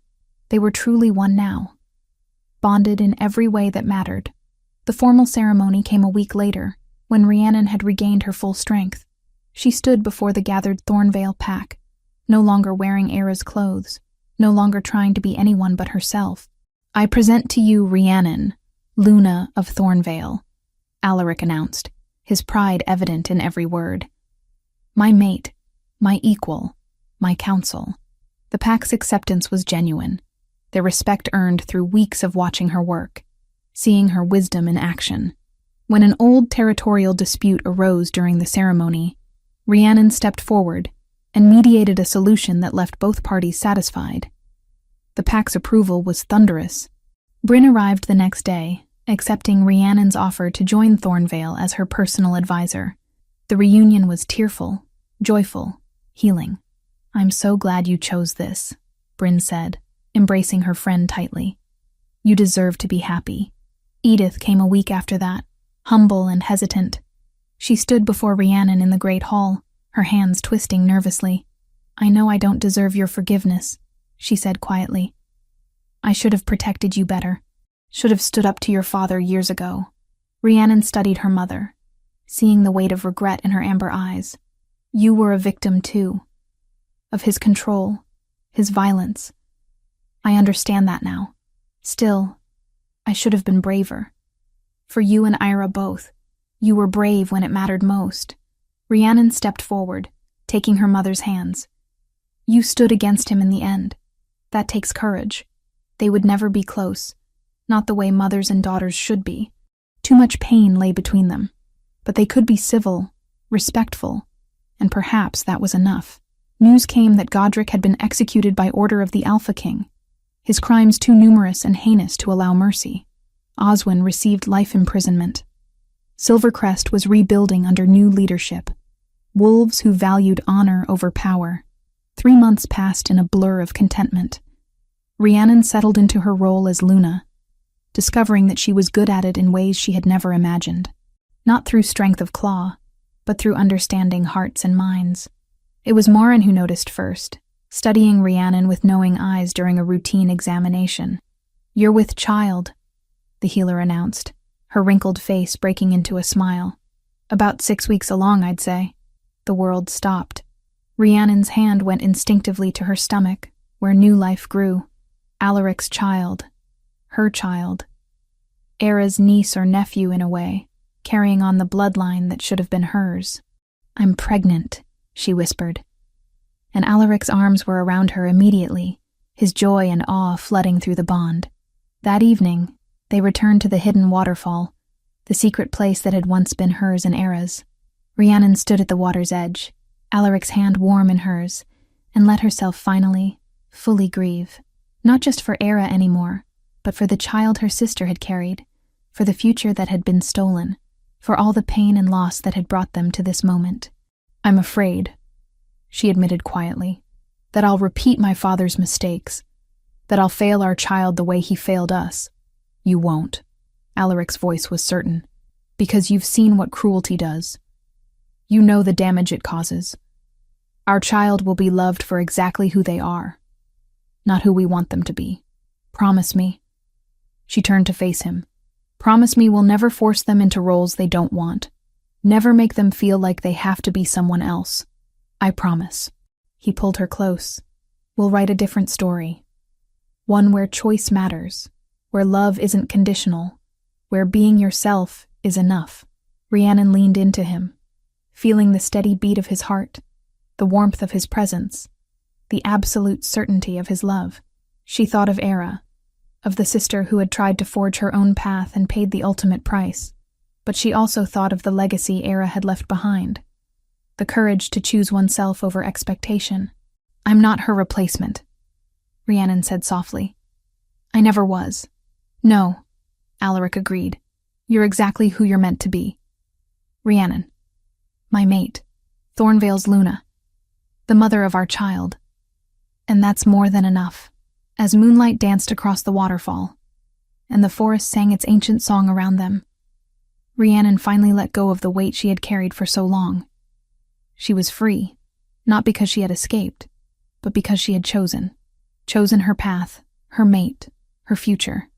A: They were truly one now, bonded in every way that mattered. The formal ceremony came a week later, when Rhiannon had regained her full strength. She stood before the gathered Thornvale pack, no longer wearing Era's clothes, no longer trying to be anyone but herself. I present to you Rhiannon, Luna of Thornvale, Alaric announced, his pride evident in every word. My mate, my equal, my counsel. The pack's acceptance was genuine, their respect earned through weeks of watching her work, seeing her wisdom in action. When an old territorial dispute arose during the ceremony, Rhiannon stepped forward, and mediated a solution that left both parties satisfied. The pack's approval was thunderous. Bryn arrived the next day, accepting Rhiannon's offer to join Thornvale as her personal advisor. The reunion was tearful, joyful, healing. "I'm so glad you chose this," Bryn said, embracing her friend tightly. "You deserve to be happy." Edith came a week after that, humble and hesitant. She stood before Rhiannon in the great hall, her hands twisting nervously. "I know I don't deserve your forgiveness," she said quietly. "I should have protected you better, should have stood up to your father years ago." Rhiannon studied her mother, seeing the weight of regret in her amber eyes. "You were a victim too, of his control, his violence. I understand that now. Still, I should have been braver. For you and Ira both, you were brave when it mattered most." Rhiannon stepped forward, taking her mother's hands. "You stood against him in the end. That takes courage. They would never be close, not the way mothers and daughters should be. Too much pain lay between them. But they could be civil, respectful, and perhaps that was enough." News came that Godric had been executed by order of the Alpha King, his crimes too numerous and heinous to allow mercy. Oswin received life imprisonment. Silvercrest was rebuilding under new leadership, wolves who valued honor over power. 3 months passed in a blur of contentment. Rhiannon settled into her role as Luna, discovering that she was good at it in ways she had never imagined. Not through strength of claw, but through understanding hearts and minds. It was Morin who noticed first, studying Rhiannon with knowing eyes during a routine examination. "You're with child," the healer announced, her wrinkled face breaking into a smile. "About 6 weeks along, I'd say." The world stopped. Rhiannon's hand went instinctively to her stomach, where new life grew. Alaric's child. Her child. Era's niece or nephew in a way, carrying on the bloodline that should have been hers. "I'm pregnant," she whispered. And Alaric's arms were around her immediately, his joy and awe flooding through the bond. That evening, they returned to the hidden waterfall, the secret place that had once been hers and Era's. Rhiannon stood at the water's edge, Alaric's hand warm in hers, and let herself finally, fully grieve. Not just for Era anymore, but for the child her sister had carried, for the future that had been stolen, for all the pain and loss that had brought them to this moment. "I'm afraid," she admitted quietly, "that I'll repeat my father's mistakes, that I'll fail our child the way he failed us." "You won't," Alaric's voice was certain, "because you've seen what cruelty does. You know the damage it causes. Our child will be loved for exactly who they are, not who we want them to be. Promise me." She turned to face him. "Promise me we'll never force them into roles they don't want. Never make them feel like they have to be someone else. I promise." He pulled her close. "We'll write a different story. One where choice matters, where love isn't conditional, where being yourself is enough." Rhiannon leaned into him, feeling the steady beat of his heart, the warmth of his presence, the absolute certainty of his love. She thought of Era, of the sister who had tried to forge her own path and paid the ultimate price. But she also thought of the legacy Era had left behind, the courage to choose oneself over expectation. "I'm not her replacement," Rhiannon said softly. "I never was." "No," Alaric agreed. "You're exactly who you're meant to be." "Rhiannon. My mate. Thornvale's Luna. The mother of our child. And that's more than enough." As moonlight danced across the waterfall, and the forest sang its ancient song around them, Rhiannon finally let go of the weight she had carried for so long. She was free, not because she had escaped, but because she had chosen her path, her mate, her future.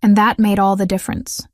A: And that made all the difference.